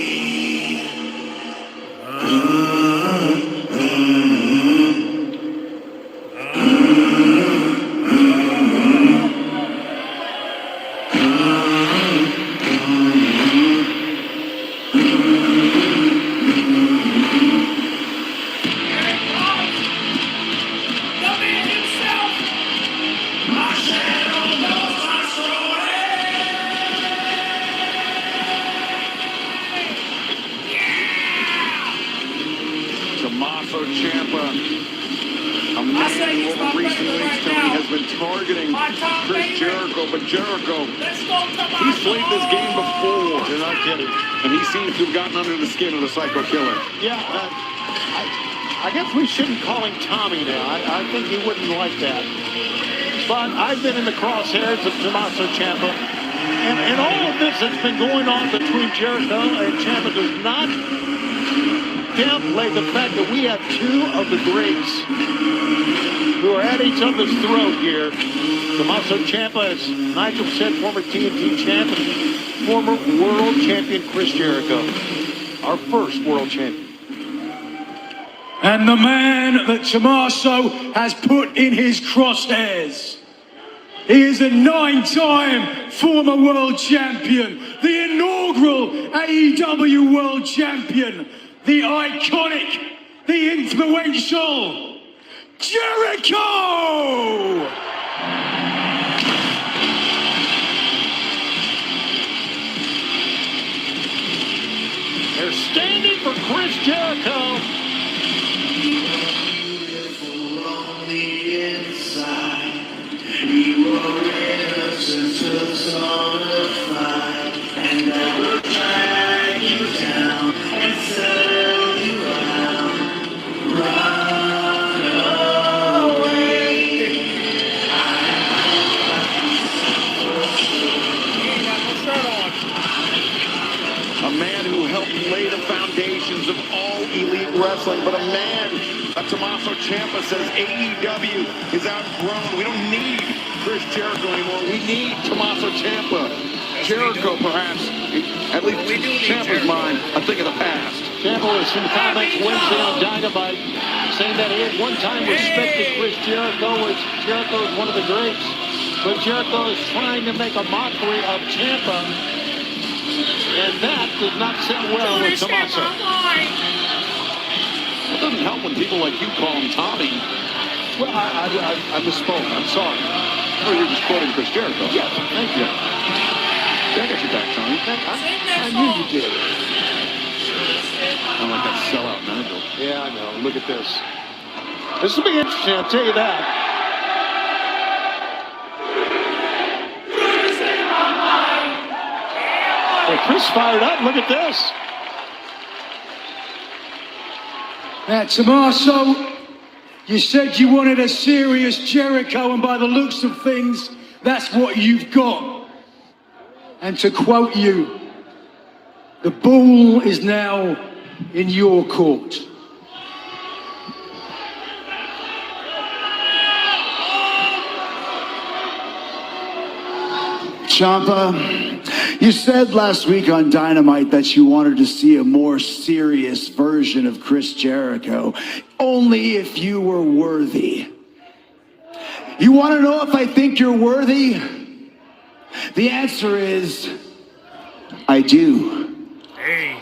Tommaso Ciampa, a man who over recent weeks, Tony, has been targeting Chris Jericho, but Jericho, he's played this game before. You're not kidding. And he seems to have gotten under the skin of the Psycho Killer. Yeah, I guess we shouldn't call him Tommy now. I think he wouldn't like that. But I've been in the crosshairs of Tommaso Ciampa. And all of this that's been going on between Jericho and Ciampa does not downplay the fact that we have two of the greats who are at each other's throat here. Tommaso Ciampa, as Nigel said, former TNT champ, and former world champion Chris Jericho, our first world champion. And the man that Tommaso has put in his crosshairs. He is a 9-time former world champion, the inaugural AEW world champion, the iconic, the influential Jericho! They're standing for Chris Jericho. On the inside, you were innocent till solidified, and I will drag you down and sell you out. wrestling, but a man, Tommaso Ciampa, says AEW is outgrown. We don't need Chris Jericho anymore. We need Tommaso Ciampa. Jericho, perhaps, at least Ciampa's mind, a thing of the past. Ciampa with some comments Wednesday on Dynamite, saying that he had one time respected Chris Jericho, which Jericho is one of the greats. But Jericho is trying to make a mockery of Ciampa, and that does not sit well with Tommaso. It doesn't help when people like you call him Tommy. Well, I misspoke. I'm sorry. Or you're just quoting Chris Jericho. Yes, thank you. I got your back, Tommy. I knew you did. I'm like that sellout Nigel. Yeah, I know. Look at this. This will be interesting, I'll tell you that. Well, Chris fired up. Look at this. Now, Tommaso, you said you wanted a serious Jericho, and by the looks of things, that's what you've got. And to quote you, the ball is now in your court. Ciampa, you said last week on Dynamite that you wanted to see a more serious version of Chris Jericho, only if you were worthy. You want to know if I think you're worthy? The answer is, I do. Hey.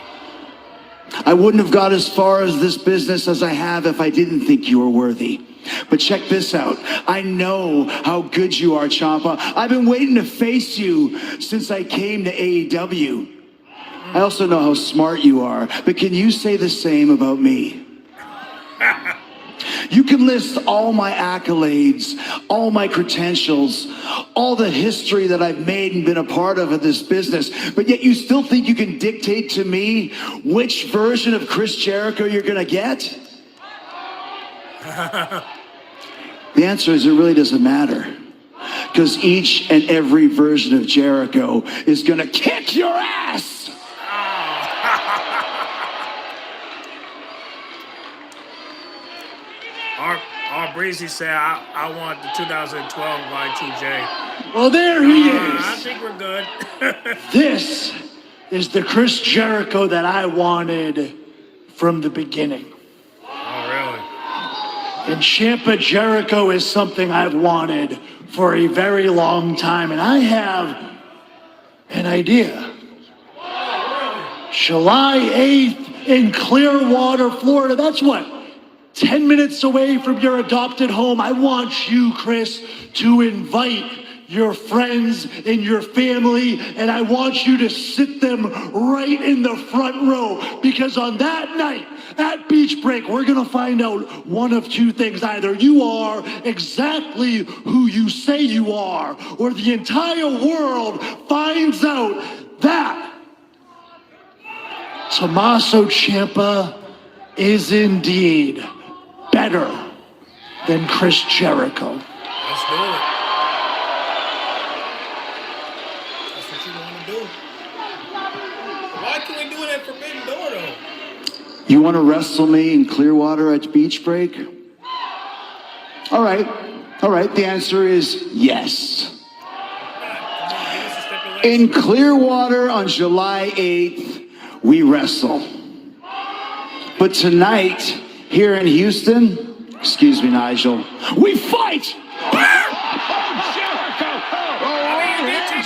I wouldn't have got as far as this business as I have if I didn't think you were worthy. But check this out. I know how good you are, Ciampa. I've been waiting to face you since I came to AEW. I also know how smart you are. But can you say the same about me? You can list all my accolades, all my credentials, all the history that I've made and been a part of this business, but yet you still think you can dictate to me which version of Chris Jericho you're gonna get? The answer is it really doesn't matter, because each and every version of Jericho is gonna kick your ass. Our Breezy said, I want the 2012 Y2J. Well, there he is. I think we're good. This is the Chris Jericho that I wanted from the beginning. Oh, really? And Ciampa Jericho is something I've wanted for a very long time. And I have an idea. July 8th in Clearwater, Florida. That's what? 10 minutes away from your adopted home. I want you, Chris, to invite your friends and your family, and I want you to sit them right in the front row, because on that night at Beach Break, we're gonna find out one of two things. Either you are exactly who you say you are, or the entire world finds out that Tommaso Ciampa is indeed better than Chris Jericho. Let's do it. That's what you want to do. Why can we do it at Forbidden Door, though? You want to wrestle me in Clearwater at Beach Break? All right. The answer is yes. In Clearwater on July 8th, we wrestle. But tonight, here in Houston, excuse me, Nigel, we fight! Jericho!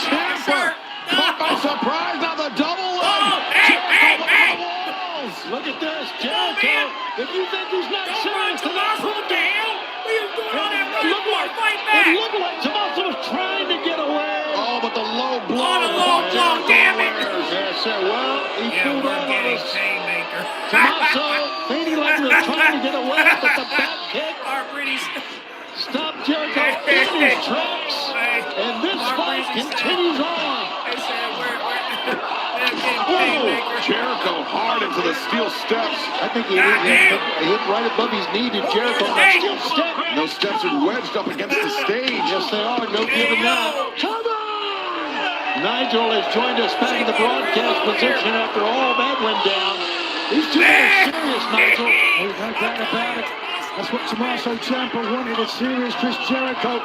Ciampa! Caught by surprise on the double leg! Jericho on the walls! Look at this, Jericho. If you think he's not serious, then that's what the hell? What are you doing on that road? It looked like Tommaso was trying to get away. Oh, but the low blow. Oh, the low blow, damn it! Yes, sir. Well, he pulled all of us. Haymaker. Tommaso, thinking like he was trying to get away, but the back kick stopped Jericho in his tracks. And this fight continues on. Jericho hard into the steel steps. I think he hit right above his knee to Jericho. That steel step. Those steps are wedged up against the stage. Yes, they are. No giving now. Come on! Nigel has joined us back in the broadcast position after all that went down. These two are serious, Nigel. There's no doubt about it. That's what Tommaso Ciampa wanted, a serious Chris Jericho.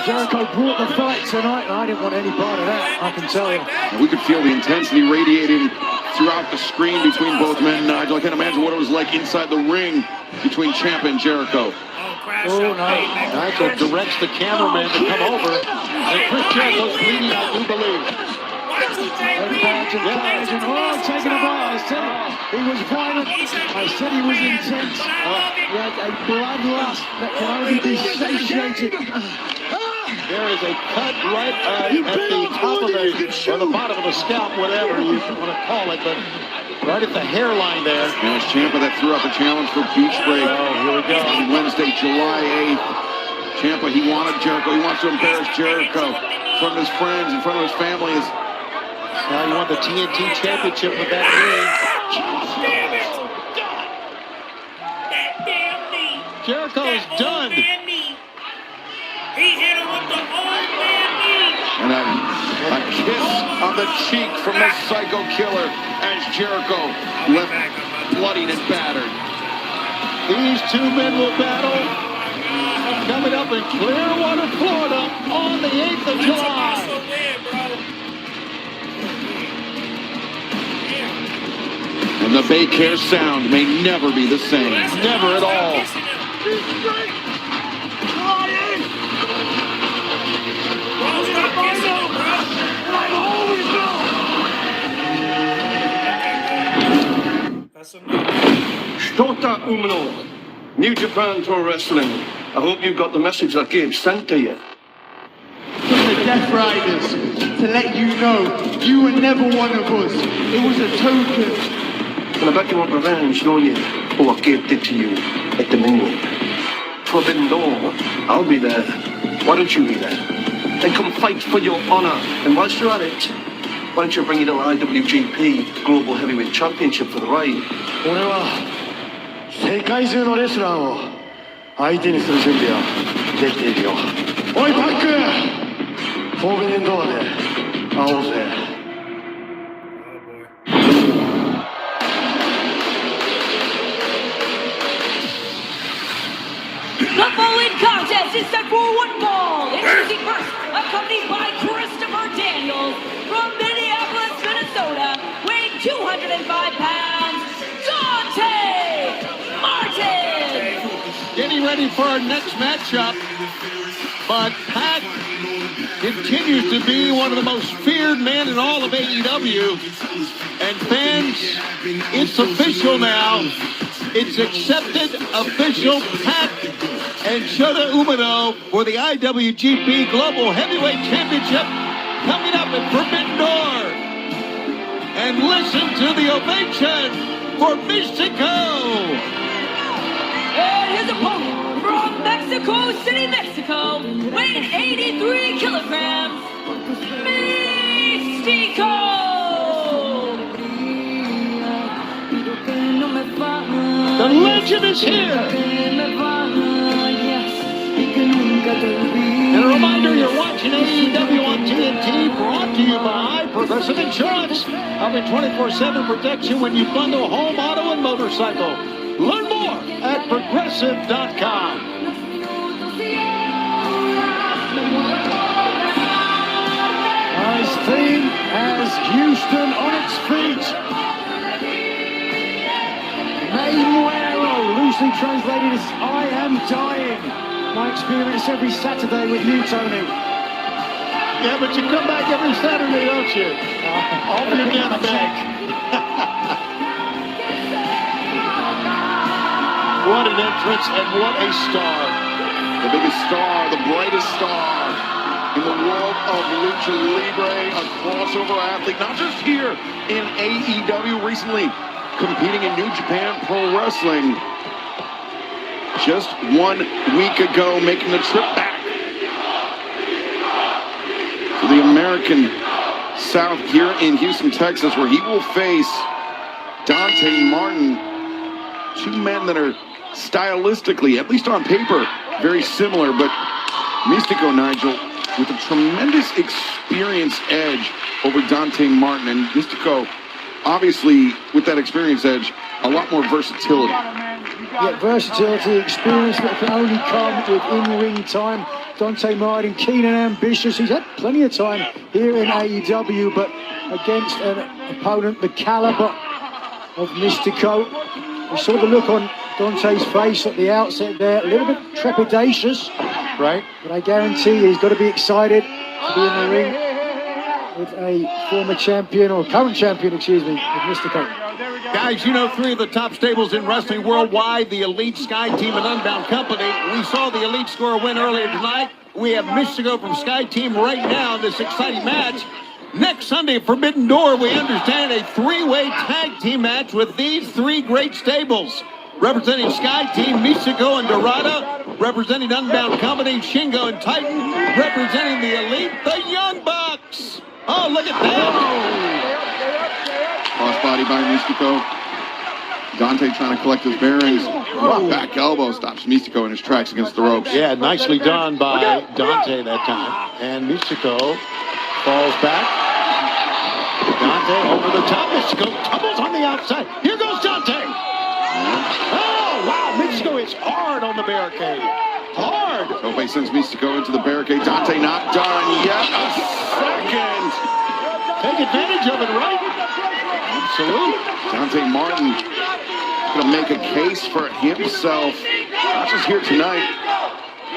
Jericho brought the fight tonight, and I didn't want any part of that, I can tell you. And we could feel the intensity radiating throughout the screen between both men, Nigel. I can't imagine what it was like inside the ring between Ciampa and Jericho. Oh, no. Nigel directs the cameraman to come over, and Chris Jericho's bleeding, I do believe. Oh, taking a bite. I said he was violent. I said he was intense. He had a bloodlust that can only be satiated. There is a cut right at the top of or the bottom of the scalp, whatever you want to call it, but right at the hairline there. And it's Ciampa that threw out the challenge for beach break. Oh, here we go. On Wednesday, July 8th. Ciampa, he wanted Jericho. He wants to embarrass Jericho in front of his friends, in front of his family. Now he won the TNT Championship with that ring. Jericho is done. He hit him with the old man knee. And a kiss on the cheek from the Psycho Killer as Jericho left bloodied and battered. These two men will battle coming up in Clearwater, Florida on the 8th of July. And the Baycare sound may never be the same. Never at all. Shota Umino, New Japan Pro Wrestling. I hope you got the message that Gabe sent to you. From the Death Riders, to let you know you were never one of us. It was a token. And I bet you want revenge, don't you, for what Gabe did to you at Dominion. Forbidden Door, I'll be there. Why don't you be there? Then come fight for your honor. And whilst you're at it, why don't you bring it to IWGP Global Heavyweight Championship for the ride? 俺は世界中のレスラーを相手にする準備はできているよ。おいパック、フォービデンドアで会おうぜ。The following contest is set for one fall. Introducing first, accompanied by Christopher Daniels from Minneapolis, Minnesota, weighing 205 pounds, Dante Martin. Getting ready for our next matchup, but Pac continues to be one of the most feared men in all of AEW. And fans, it's official now. It's accepted, official, Pac and Shota Umino for the IWGP Global Heavyweight Championship coming up at Forbidden Door. And listen to the ovation for Mystico. And his opponent from Mexico City, Mexico, weighing 83 kilograms, Mystico. The legend is here. And a reminder, you're watching AEW on TNT, brought to you by Progressive Insurance. Offering 24/7 protection when you bundle home, auto, and motorcycle. Learn more at Progressive.com. Nice team has Houston on its feet. Maymuero, loosely translated as I am dying. My experience every Saturday with you, Tony. Yeah, but you come back every Saturday, don't you? All for your get back. What an entrance and what a star. The biggest star, the brightest star in the world of Lucha Libre, a crossover athlete, not just here in AEW, recently competing in New Japan Pro Wrestling. Just 1 week ago, making the trip back to the American South here in Houston, Texas, where he will face Dante Martin. Two men that are stylistically, at least on paper, very similar, but Mystico, Nigel, with a tremendous experience edge over Dante Martin. And Mystico obviously, with that experience edge, a lot more versatility. Yeah, versatility, experience that can only come with in-ring time. Dante Martin, keen and ambitious. He's had plenty of time here in AEW, but against an opponent the caliber of Mystico. We saw the look on Dante's face at the outset there, a little bit trepidatious. Right. But I guarantee he's got to be excited to be in the ring with a former champion, or current champion, excuse me, with Mystico. Guys, you know 3 of the top stables in wrestling worldwide, the Elite Sky Team and Unbound Company. We saw the Elite score win earlier tonight. We have Mystico from Sky Team right now in this exciting match. Next Sunday, Forbidden Door, we understand a 3-way tag team match with these 3 great stables. Representing Sky Team, Mystico and Dorada. Representing Unbound Company, Shingo and Titan. Representing the Elite, the Young Bucks. Oh, look at that. Crossbody by Mystico. Dante trying to collect his bearings. Back elbow stops Mystico in his tracks against the ropes. Yeah, nicely done by Dante that time. And Mystico falls back. Dante over the top. Mystico tumbles on the outside. Here goes Dante. Oh, wow. Mystico is hard on the barricade. Hard. Tope sends Mystico into the barricade. Dante not done yet. A second. Take advantage of it, right? Absolutely. Dante Martin going to make a case for himself. Not just here tonight.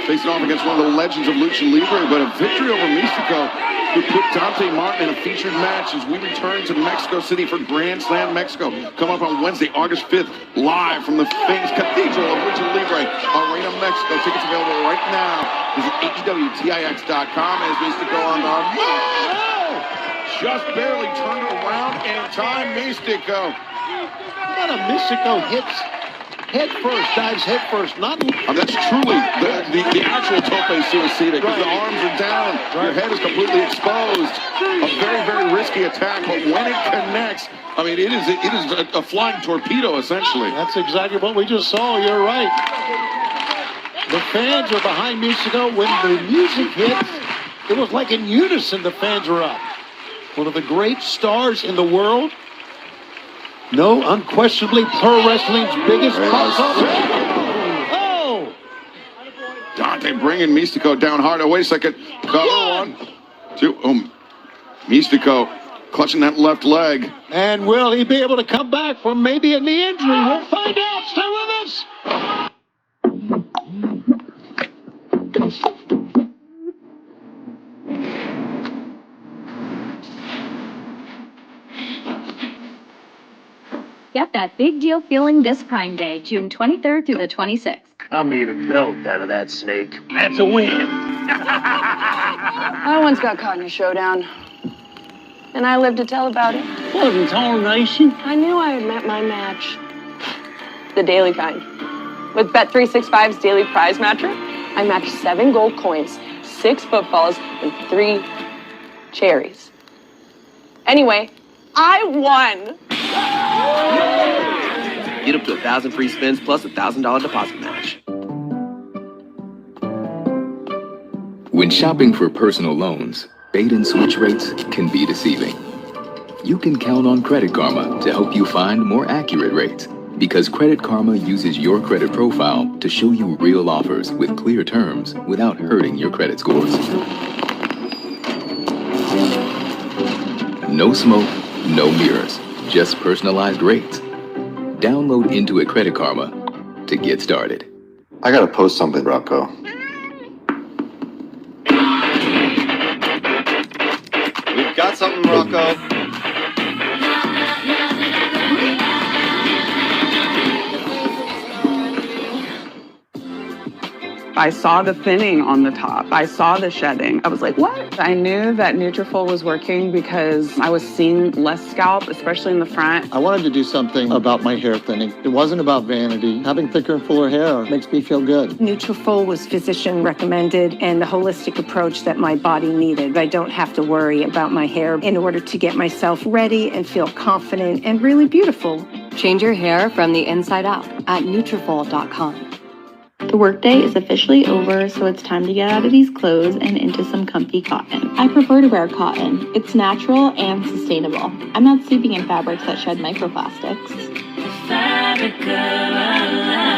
Facing off against one of the legends of Lucha Libre, but a victory over Mystico who put Dante Martin in a featured match as we return to Mexico City for Grand Slam Mexico. Come up on Wednesday, August 5th, live from the famous Cathedral of Lucha Libre, Arena Mexico. Tickets available right now. Visit AEWTIX.com as Mystico on the move. Just barely turned around in time, Mystico. What a Mystico hits head first, dives head first. Not. That's truly the actual tope suicida, because the arms are down, your head is completely exposed. A very, very risky attack, but when it connects, I mean, it is a flying torpedo, essentially. That's exactly what we just saw. You're right. The fans are behind Mystico. When the music hits, it was like in unison the fans were up. One of the great stars in the world. No, unquestionably pro wrestling's biggest crossover. Oh! Dante bringing Mystico down hard. Oh, wait a second. Cover 1, 2. Mystico clutching that left leg. And will he be able to come back from maybe a knee injury? We'll find out. Stay with us. Get that big deal feeling this Prime Day, June 23rd through the 26th. I'm eating milk out of that snake. That's a win. I once got caught in a showdown, and I lived to tell about it. Wasn't all nation. I knew I had met my match. The daily kind. With Bet365's daily prize matcher, I matched 7 gold coins, 6 footballs, and 3 cherries. Anyway, I won. Get up to 1,000 free spins plus $1,000 deposit match. When shopping for personal loans, bait and switch rates can be deceiving. You can count on Credit Karma to help you find more accurate rates, because Credit Karma uses your credit profile to show you real offers with clear terms without hurting your credit scores. No smoke, no mirrors, just personalized rates. Download Intuit Credit Karma to get started. I gotta post something, Rocco. We've got something, Rocco. I saw the thinning on the top. I saw the shedding. I was like, what? I knew that Nutrafol was working because I was seeing less scalp, especially in the front. I wanted to do something about my hair thinning. It wasn't about vanity. Having thicker and fuller hair makes me feel good. Nutrafol was physician recommended and the holistic approach that my body needed. I don't have to worry about my hair in order to get myself ready and feel confident and really beautiful. Change your hair from the inside out at Nutrafol.com. The workday is officially over, so it's time to get out of these clothes and into some comfy cotton. I prefer to wear cotton. It's natural and sustainable. I'm not sleeping in fabrics that shed microplastics. Fabric of our lives.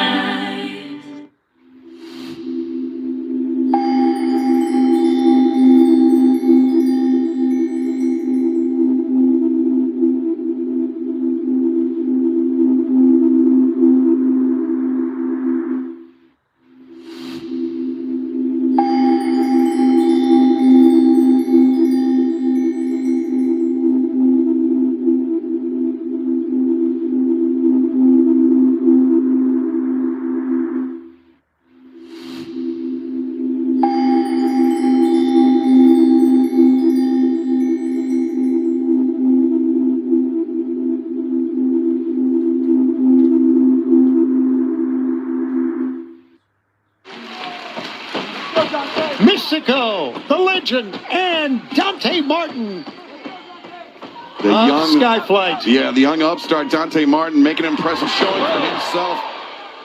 Mystico, the legend, and Dante Martin. The young Skyflight. Yeah, the young upstart Dante Martin making an impressive showing for himself.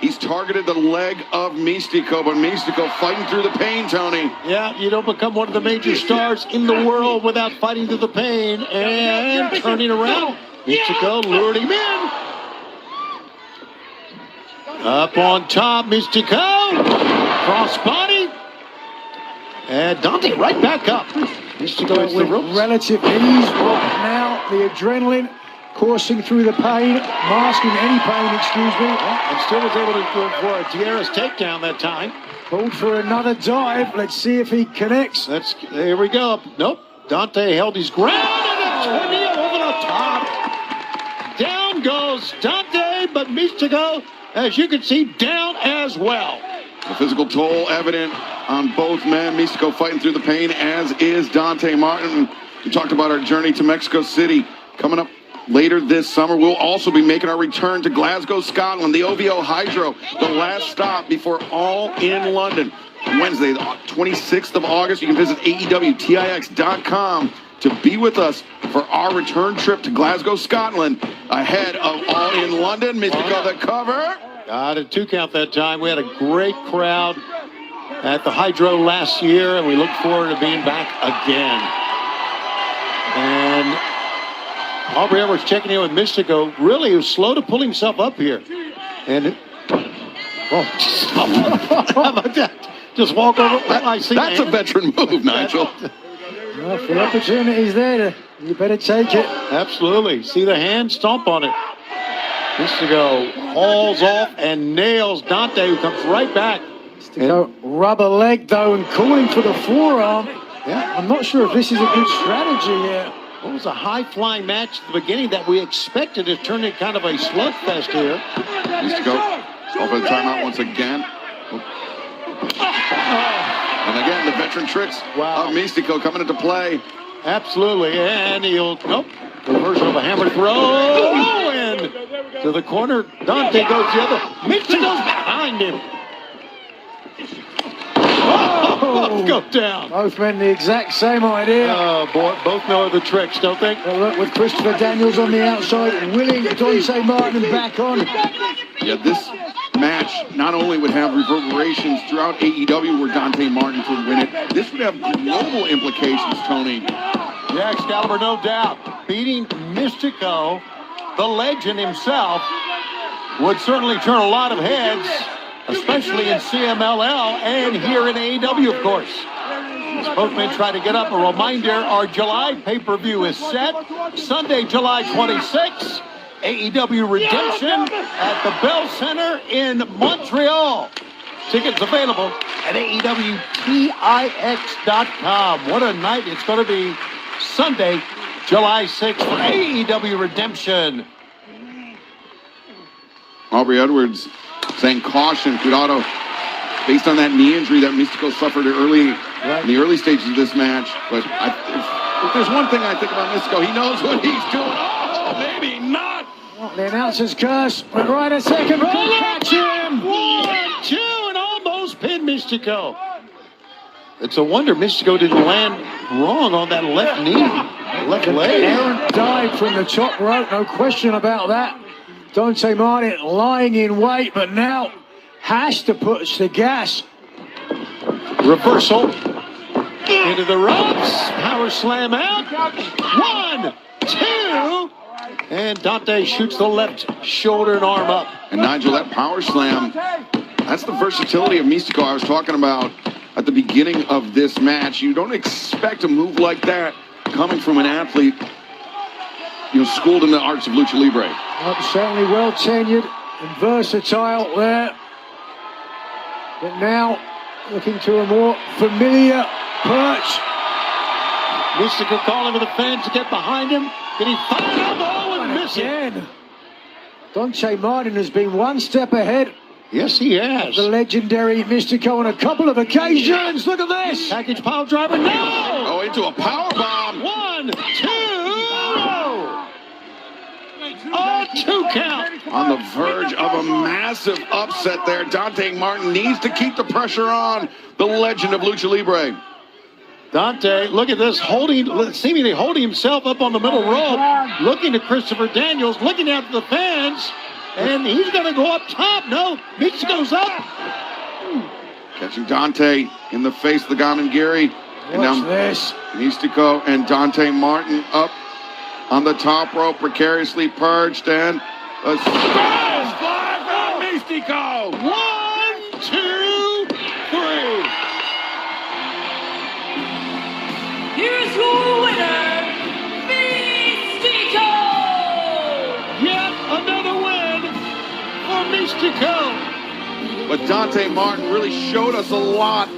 He's targeted the leg of Mystico, but Mystico fighting through the pain, Tony. Yeah, you don't become one of the major stars in the world without fighting through the pain and turning around. Mystico lured him in. Up on top, Mystico. Cross body. And Dante right back up. Mystico hits the with ropes. relative ease. Well, now the adrenaline coursing through the pain, masking any pain, excuse me. And still was able to go for a Tierra's takedown that time. Pulled for another dive. Let's see if he connects. Here we go. Nope. Dante held his ground and a tornado over the top. Down goes Dante, but Mystico, as you can see, down as well. The physical toll evident on both men. Mystico fighting through the pain, as is Dante Martin. We talked about our journey to Mexico City. Coming up later this summer, we'll also be making our return to Glasgow, Scotland, the OVO Hydro, the last stop before All in London. Wednesday, the 26th of August, you can visit AEWTIX.com to be with us for our return trip to Glasgow, Scotland, ahead of All in London. Mystico the cover. Got a 2 count that time. We had a great crowd at the Hydro last year, and we look forward to being back again. And Aubrey Edwards checking in with Mystico. Really, he was slow to pull himself up here. And how about that? Just walk over. I see that's a veteran move, Nigel. Well, if the opportunity's there, you better take it. Absolutely. See the hand stomp on it. Mystico hauls off and nails Dante, who comes right back. Mystico rubber leg, though, and calling for the forearm. Yeah, I'm not sure if this is a good strategy here. It was a high-flying match at the beginning that we expected to turn into kind of a slugfest here. Mystico over the timeout once again. And again, the veteran tricks of Mystico coming into play. Absolutely, and he'll, reversion of a hammer throw, and to the corner, Dante goes the other, Mystico's behind him. Both go down. Both men the exact same idea. Oh, boy, both know the tricks, don't they? Well, look, with Christopher Daniels on the outside, willing Dante Martin back on. Yeah, this match not only would have reverberations throughout AEW where Dante Martin could win it, this would have global implications, Tony. Yeah, Excalibur, no doubt. Beating Mystico, the legend himself, would certainly turn a lot of heads, especially in CMLL and here in AEW, of course. As both men try to get up, a reminder, our July pay-per-view is set. Sunday, July 26th, AEW Redemption at the Bell Center in Montreal. Tickets available at AEWTIX.com. What a night it's going to be. Sunday, July 6th for AEW Redemption. Aubrey Edwards saying caution, Cuidado, based on that knee injury that Mystico suffered in the early stages of this match. But if there's one thing I think about Mystico, he knows what he's doing. Oh, maybe not. Well, the announcer's curse, but right a second, catch him. 1, 2, and almost pin Mystico. It's a wonder Mystico didn't land wrong on that left knee, left leg. Errant dive from the top rope, no question about that. Dante Martin lying in wait, but now has to put us to gas. Reversal. Into the ropes. Power slam out. 1, 2. And Dante shoots the left shoulder and arm up. And Nigel, that power slam, that's the versatility of Místico I was talking about at the beginning of this match. You don't expect a move like that coming from an athlete, schooled in the arts of lucha libre. Certainly well tenured and versatile there. But now looking to a more familiar perch. Místico calling for the fans to get behind him. Did he find a ball and miss it? Dante Martin has been one step ahead. Yes, he has. The legendary Místico on a couple of occasions. Look at this. Package pile driver. No! Oh, into a power bomb. 1, 2. Oh, 2 count. On the verge of a massive upset there. Dante Martin needs to keep the pressure on the legend of lucha libre. Dante, look at this, seemingly holding himself up on the middle rope, looking to Christopher Daniels, looking after the fans, and he's going to go up top. No, Místico goes up. Catching Dante in the face of the Gamengiri. And now this. Místico and Dante Martin up on the top rope, precariously perched, and a flag on Místico. 1, 2, 3. Here's your winner, Místico! Yet another win for Místico. But Dante Martin really showed us a lot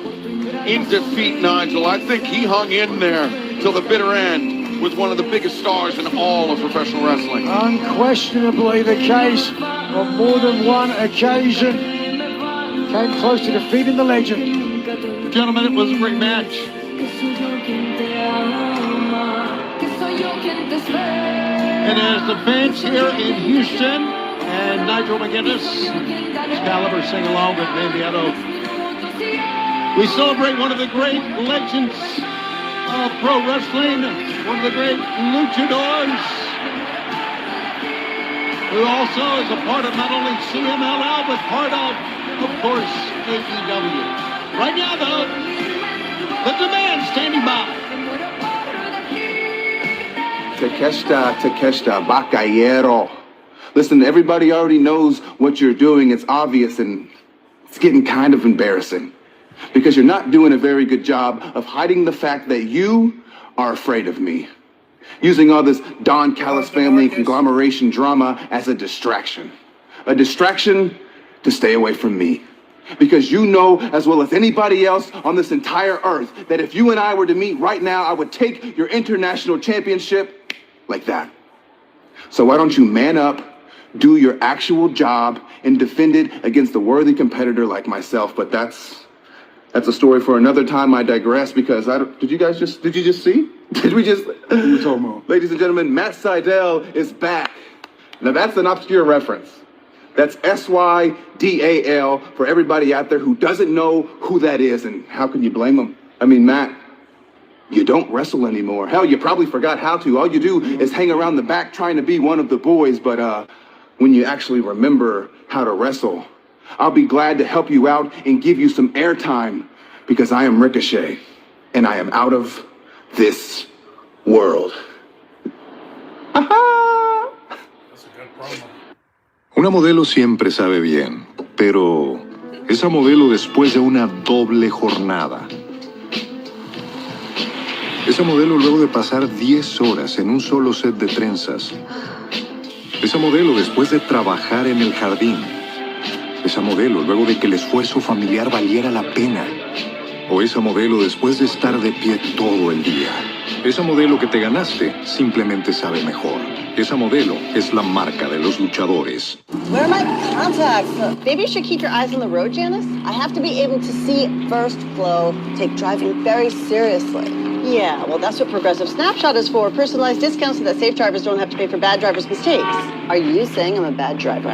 in defeat, Nigel. I think he hung in there till the bitter end with one of the biggest stars in all of professional wrestling. Unquestionably the case. On more than one occasion, came close to defeating the legend. Gentlemen, it was a great match. And as the fans here in Houston and Nigel McGuinness, Excalibur sing along with Mandietto, we celebrate one of the great legends of pro wrestling, one of the great luchadors, who also is a part of not only CMLL, but part of course, AEW. Right now, though, the Demand standing by. Takeshita, Bacallero. Listen, everybody already knows what you're doing. It's obvious, and it's getting kind of embarrassing. Because you're not doing a very good job of hiding the fact that you are afraid of me. Using all this Don Callis family conglomeration drama as a distraction. A distraction to stay away from me. Because you know as well as anybody else on this entire earth that if you and I were to meet right now, I would take your international championship like that. So why don't you man up, do your actual job, and defend it against a worthy competitor like myself? But that's a story for another time. I digress because did you just see? Did we just? Ladies and gentlemen, Matt Sydal is back. Now that's an obscure reference. That's SYDAL for everybody out there who doesn't know who that is, and how can you blame them? I mean, Matt, you don't wrestle anymore. Hell, you probably forgot how to. All you do is hang around the back trying to be one of the boys, but when you actually remember how to wrestle, I'll be glad to help you out and give you some airtime because I am Ricochet, and I am out of this world. Una modelo siempre sabe bien, pero esa modelo después de una doble jornada. Esa modelo luego de pasar 10 horas en un solo set de trenzas. Esa modelo después de trabajar en el jardín. Esa modelo luego de que el esfuerzo familiar valiera la pena. O esa modelo después de estar de pie todo el día. Esa modelo que te ganaste simplemente sabe mejor. Esa modelo es la marca de los luchadores. Where are my contacts? Maybe you should keep your eyes on the road, Janice. I have to be able to see first flow, take driving very seriously. Yeah, well, that's what Progressive Snapshot is for. Personalized discounts so that safe drivers don't have to pay for bad drivers' mistakes. Are you saying I'm a bad driver?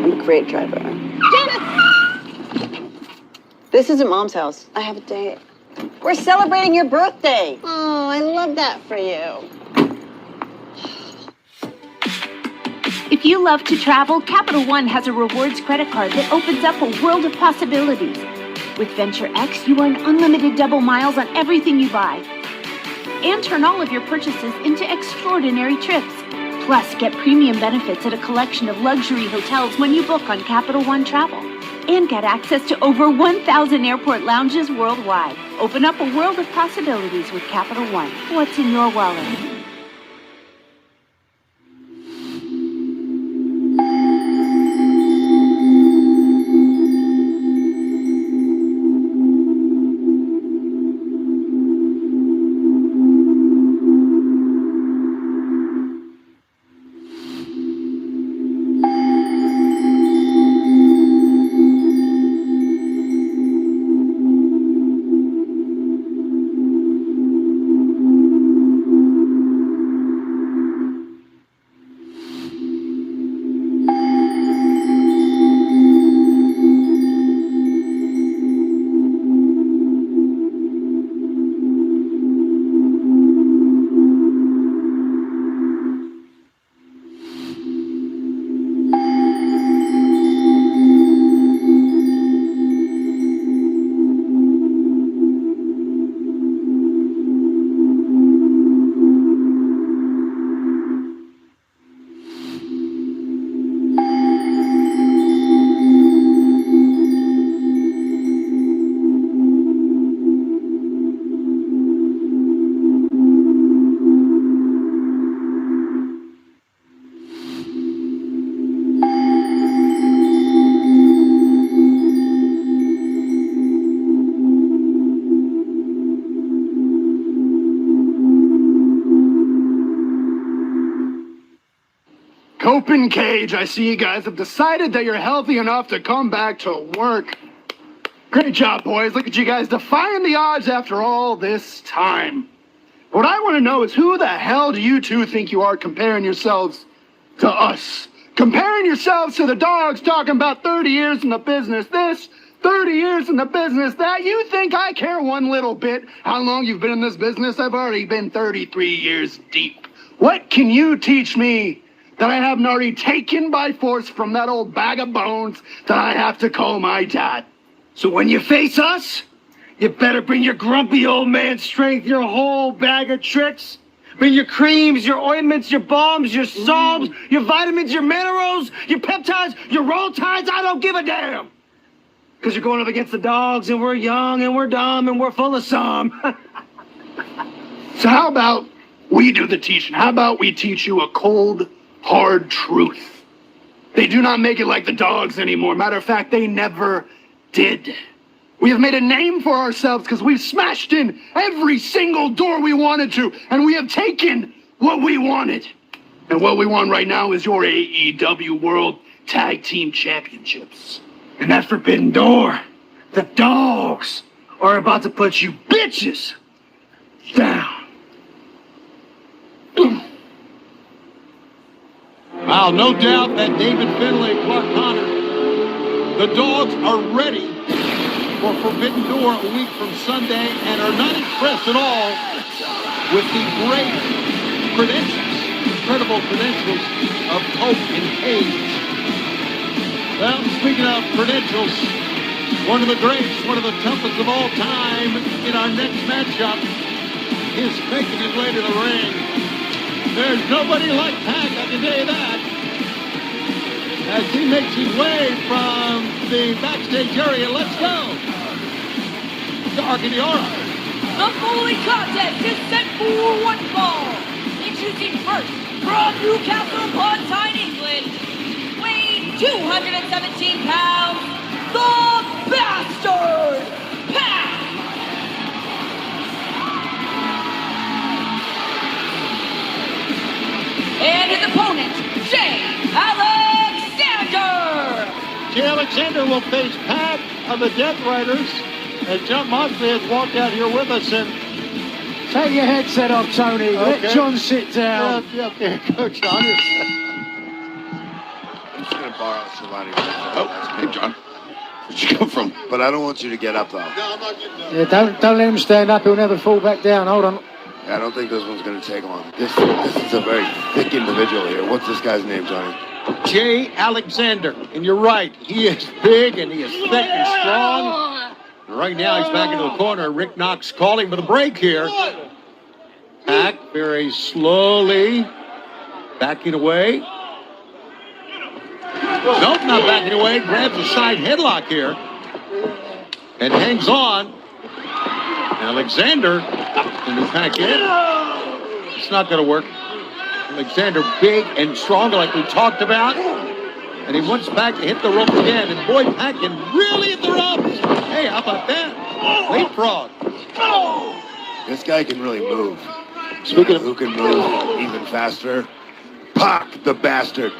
I'm a great driver. Janice! This isn't Mom's house. I have a date. We're celebrating your birthday. Oh, I love that for you. If If you love to travel, Capital One has a rewards credit card that opens up a world of possibilities. With Venture X, you earn unlimited double miles on everything you buy. And turn all of your purchases into extraordinary trips. Plus, get premium benefits at a collection of luxury hotels when you book on Capital One Travel. And get access to over 1,000 airport lounges worldwide. Open up a world of possibilities with Capital One. What's in your wallet? Open Cage, I see you guys have decided that you're healthy enough to come back to work. Great job, boys. Look at you guys defying the odds after all this time. What I want to know is who the hell do you two think you are comparing yourselves to us? Comparing yourselves to the dogs talking about 30 years in the business this, 30 years in the business that. You think I care one little bit how long you've been in this business? I've already been 33 years deep. What can you teach me that I haven't already taken by force from that old bag of bones that I have to call my dad? So when you face us, you better bring your grumpy old man strength, your whole bag of tricks. Bring your creams, your ointments, your balms, your salves, your vitamins, your minerals, your peptides, your roll tides. I don't give a damn. Because you're going up against the dogs, and we're young, and we're dumb, and we're full of some. So how about we do the teaching? How about we teach you a cold, hard truth? They do not make it like the dogs anymore. Matter of fact, they never did. We have made a name for ourselves because we've smashed in every single door we wanted to, and we have taken what we wanted. And what we want right now is your AEW World Tag Team Championships. And that Forbidden Door, the dogs are about to put you bitches down. Well, no doubt that David Finlay, Clark Connor, the dogs are ready for Forbidden Door a week from Sunday and are not impressed at all with the great credentials, incredible credentials of Cope and Cage. Well, speaking of credentials, one of the greats, one of the toughest of all time in our next matchup is making his way to the ring. There's nobody like Pac, I can tell you that. As he makes his way from the backstage area, let's go to Arcadiora. The following contest is set for one fall. Introducing first from Newcastle upon Tyne, England, weighing 217 pounds, the Bastard Pac. And his opponent, Jay Alexander. Jay Alexander will face Pac of the Death Riders. And John Moxley has walked out here with us. And take your headset off, Tony. Let John sit down. Yeah, okay, Coach John. I'm just going to borrow Shivani. Oh, hey, John. Where'd you come from? But I don't want you to get up, though. No, I'm not getting up. Yeah, don't let him stand up. He'll never fall back down. Hold on. Yeah, I don't think this one's going to take long. This is a very thick individual here. What's this guy's name, Johnny? Jay Alexander. And you're right, he is big and he is thick and strong. And right now he's back into the corner. Rick Knox calling for the break here. Pack very slowly backing away. Nope, not backing away. Grabs a side headlock here and hangs on. Alexander in the pack in. It's not going to work. Alexander big and strong like we talked about. And he wants back to hit the rope again. And boy, Pack can really hit the ropes. Hey, how about that? Leapfrog. This guy can really move. Speaking of who can move even faster, Pac the bastard.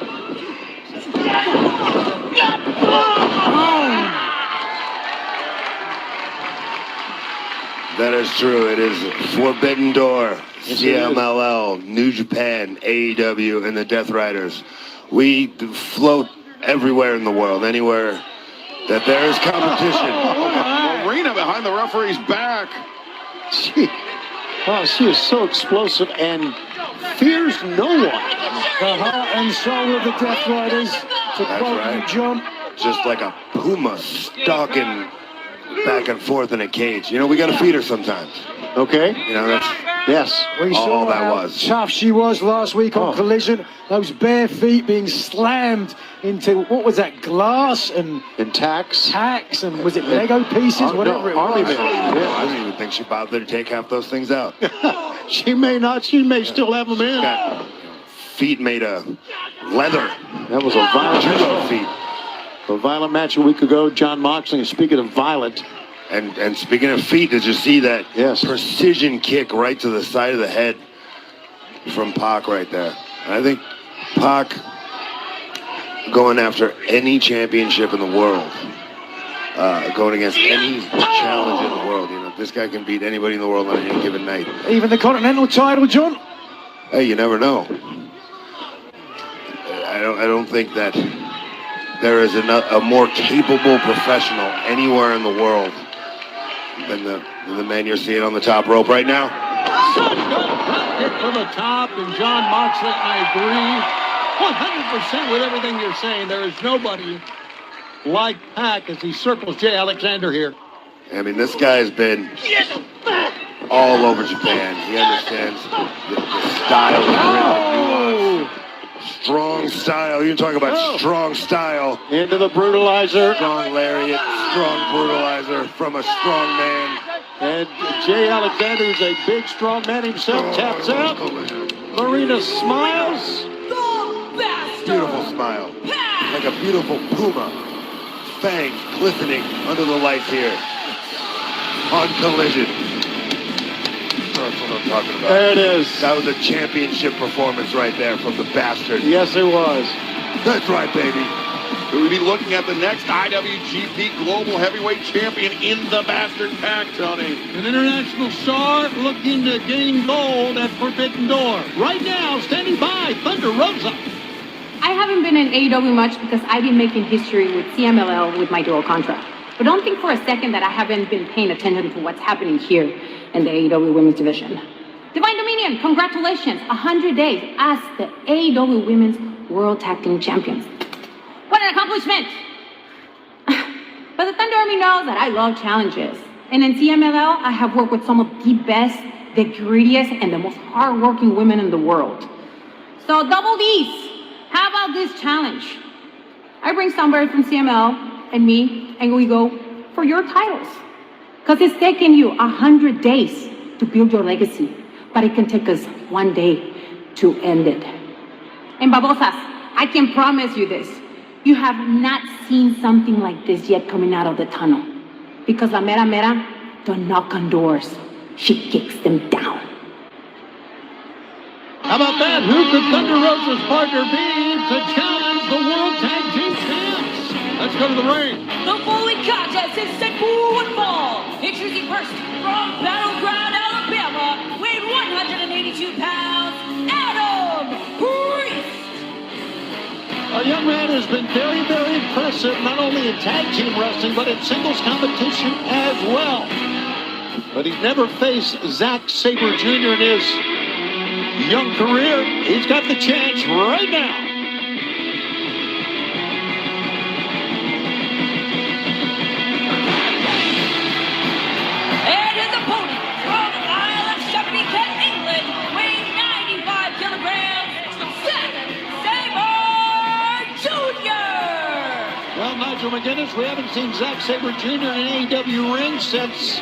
That is true. It is Forbidden Door, CMLL, New Japan, AEW, and the Death Riders. We float everywhere in the world, anywhere that there is competition. Marina behind the referee's back. She is so explosive and fears no one. The heart and soul of the Death Riders. To quote you, John. Just like a puma stalking back and forth in a cage. You know, we got to feed her sometimes. Okay. You know, that's We saw all that how was. tough she was last week on Collision. Those bare feet being slammed into, what was that, glass and tacks? Tacks and was it Lego pieces? Whatever it was. I don't even think she bothered to take half those things out. She may not. She may still have them in. Got feet made of leather. That was a violent feet. A violent match a week ago. John Moxley. Speaking of violent. And speaking of feet, did you see that precision kick right to the side of the head from Pac right there? I think Pac going after any championship in the world, going against any challenge in the world. You know, this guy can beat anybody in the world on any given night. Even the Continental title, John? Hey, you never know. I don't think that there is a more capable professional anywhere in the world than the man you're seeing on the top rope right now. Hit from the top, and John Moxley, I agree 100% with everything you're saying. There is nobody like Pac as he circles Jay Alexander here. I mean, this guy has been all over Japan. He understands the style of nuance. Strong style. You're talking about strong style. Into the brutalizer. Strong lariat. Strong brutalizer from a strong man. And Jay Alexander is a big, strong man himself. Taps out. Marina smiles. Beautiful smile. Like a beautiful puma. Fangs glistening under the lights here. On Collision. That's what I'm talking about. There it is. That was a championship performance right there from the bastard. Yes, it was. That's right, baby. We'll be looking at the next IWGP Global Heavyweight Champion in the Bastard Pack, Tony. An international star looking to gain gold at Forbidden Door. Right now, standing by, Thunder Rosa. I haven't been in AEW much because I've been making history with CMLL with my dual contract. But don't think for a second that I haven't been paying attention to what's happening here in the AEW Women's Division. Divine Dominion, congratulations, 100 days as the AEW Women's World Tag Team Champions. What an accomplishment! But the Thunder Army knows that I love challenges. And in CMLL, I have worked with some of the best, the greediest, and the most hardworking women in the world. So double D's, how about this challenge? I bring somebody from CML and me, and we go for your titles. Because it's taken you 100 days to build your legacy, but it can take us 1 day to end it. And Babosas, I can promise you this. You have not seen something like this yet coming out of the tunnel. Because La Mera Mera don't knock on doors. She kicks them down. How about that? Who could Thunder Rosa's partner be to challenge the World Tag Team Champs? Let's go to the ring. The following contest is set for one fall. Introducing first from Battleground, Alabama, weighing 182 pounds, Adam Priest. Our young man has been very, very impressive, not only in tag team wrestling, but in singles competition as well. But he's never faced Zack Sabre Jr. in his young career. He's got the chance right now. Nigel McGuinness. We haven't seen Zack Sabre Jr. in an AEW ring since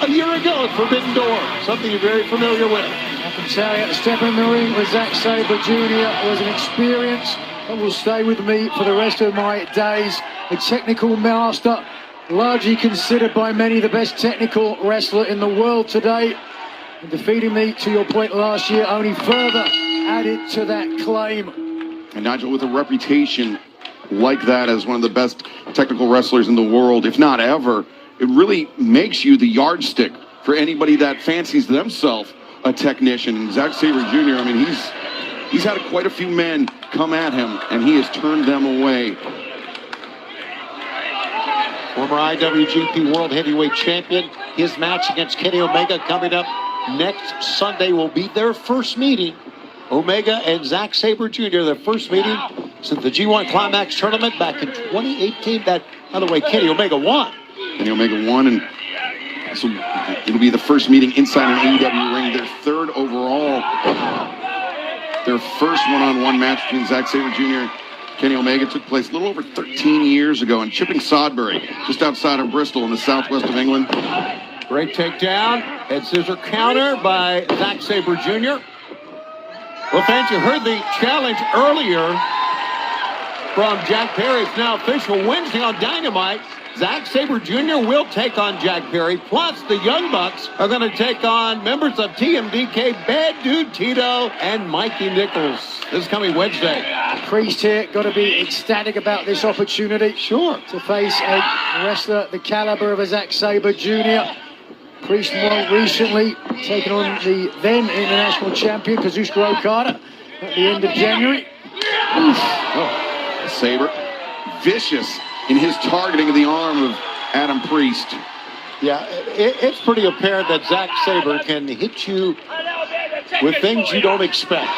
a year ago at Forbidden Door, something you're very familiar with. I can tell you, stepping in the ring with Zack Sabre Jr. was an experience that will stay with me for the rest of my days. A technical master, largely considered by many the best technical wrestler in the world today. And defeating me, to your point, last year only further added to that claim. And Nigel, with a reputation like that as one of the best technical wrestlers in the world, if not ever, it really makes you the yardstick for anybody that fancies themselves a technician. And Zack Sabre Jr., I mean, he's had quite a few men come at him, and he has turned them away. Former IWGP World Heavyweight Champion. His match against Kenny Omega coming up next Sunday will be their first meeting. Omega and Zack Sabre Jr., their first meeting since the G1 Climax tournament back in 2018. That, by the way, Kenny Omega won. Kenny Omega won, and so it'll be the first meeting inside an AEW ring, their third overall. Their first one-on-one match between Zack Sabre Jr. and Kenny Omega took place a little over 13 years ago in Chipping Sodbury, just outside of Bristol in the southwest of England. Great takedown. Head scissor counter by Zack Sabre Jr. Well, fans, you heard the challenge earlier from Jack Perry. It's now official Wednesday on Dynamite. Zack Sabre Jr. will take on Jack Perry. Plus, the Young Bucks are going to take on members of TMDK, Bad Dude Tito, and Mikey Nichols. This is coming Wednesday. Priest here got to be ecstatic about this opportunity. Sure. To face a wrestler the caliber of a Zack Sabre Jr. Priest more recently taking on the then international champion Kazuchika Okada at the end of January. Oh, Sabre, vicious in his targeting of the arm of Adam Priest. Yeah, it's pretty apparent that Zack Sabre can hit you with things you don't expect.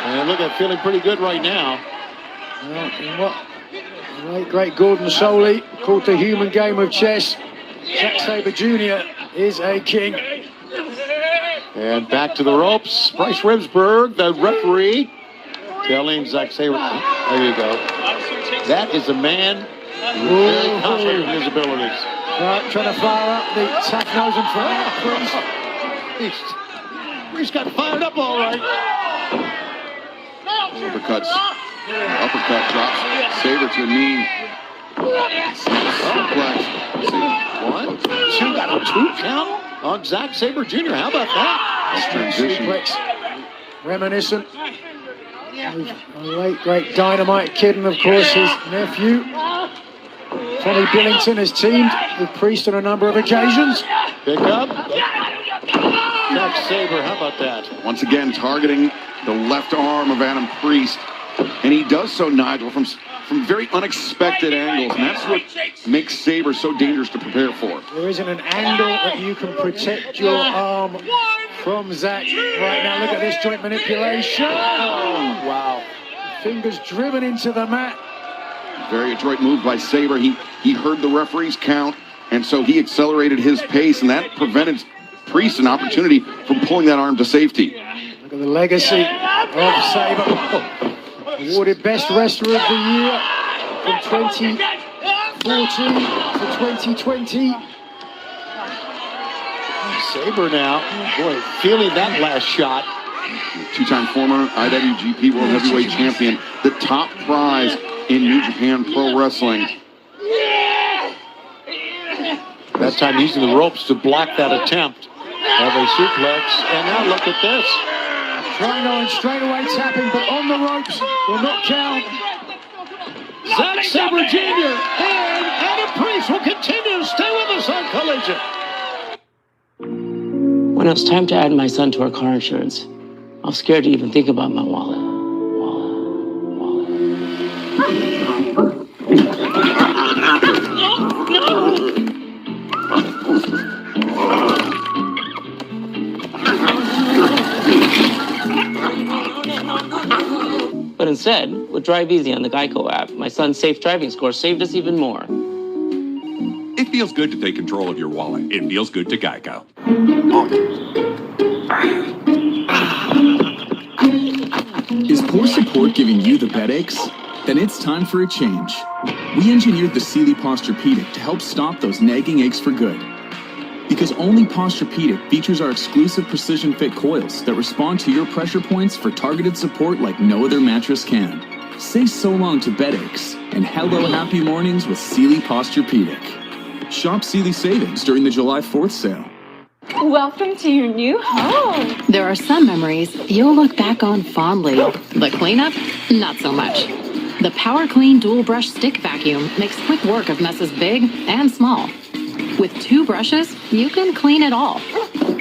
And look at feeling pretty good right now. Well, and what late great Gordon Soley called the human game of chess. Zack Sabre Jr. is a king. And back to the ropes. Bryce Remsburg, the referee, telling Zack Sabre, there you go. That is a man very confident in his abilities. Right, trying to fire up the tough nose in front of Priest. Priest got fired up all right. Uppercuts. Uppercut drops Sabre to a knee. Suplex. One, two, got a 2 count on Zack Sabre Jr. How about that? Transition. Reminiscent of a late great Dynamite Kid, and of course his nephew Tommy Billington has teamed with Priest on a number of occasions. Pick up. Zack Sabre, how about that? Once again targeting the left arm of Adam Priest, and he does so, Nigel, from very unexpected angles, and that's what makes Sabre so dangerous to prepare for. There isn't an angle that you can protect your arm from Zack right now. Look at this joint manipulation. Oh, wow. Fingers driven into the mat. Very adroit move by Sabre. He heard the referee's count, and so he accelerated his pace, and that prevented Priest an opportunity from pulling that arm to safety. Look at the legacy of Sabre. Awarded Best Wrestler of the Year from 2014 to 2020. Sabre now, boy, feeling that last shot. Two-time former IWGP World Heavyweight Champion, the top prize in New Japan Pro Wrestling. That time using the ropes to block that attempt of a suplex. And now look at this. Trying on straight away tapping, but on the ropes will not count. Zack Sabre Jr. and Adam Priest will continue to stay with us on Collision. When it was time to add my son to our car insurance, I was scared to even think about my wallet. But instead, with Drive Easy on the Geico app, my son's safe driving score saved us even more. It feels good to take control of your wallet. It feels good to Geico. Is poor support giving you the headaches? then it's time for a change. We engineered the Sealy Posturepedic to help stop those nagging aches for good. Because only Posturepedic features our exclusive precision fit coils that respond to your pressure points for targeted support like no other mattress can. Say so long to bed aches and hello happy mornings with Sealy Posturepedic. Shop Sealy savings during the July 4th sale. Welcome to your new home. There are some memories you'll look back on fondly. The cleanup, not so much. The Power Clean Dual Brush Stick Vacuum makes quick work of messes big and small. With 2 brushes, you can clean it all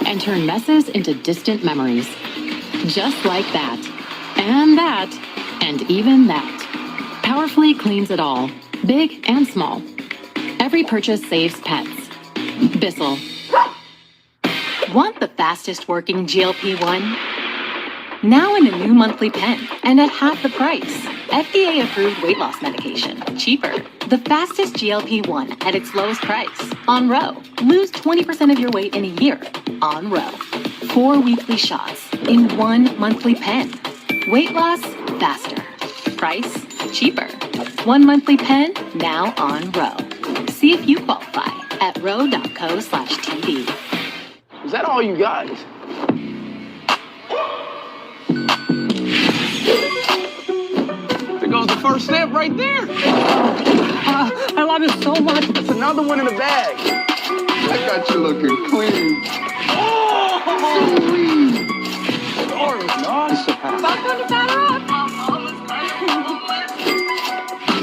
and turn messes into distant memories. Just like that, and even that. Powerfully cleans it all, big and small. Every purchase saves pets. Bissell. Want the fastest working GLP-1? Now in a new monthly pen and at half the price. FDA approved weight loss medication. Cheaper. The fastest GLP-1 at its lowest price. On Ro. Lose 20% of your weight in a year. On Ro. 4 weekly shots in 1 monthly pen. Weight loss faster. Price cheaper. 1 monthly pen now on Ro. See if you qualify at ro.co/TV. Is that all you got? There goes the first step right there. I love it so much. That's another one in the bag. I got you looking clean. Oh! Sweet. Nice.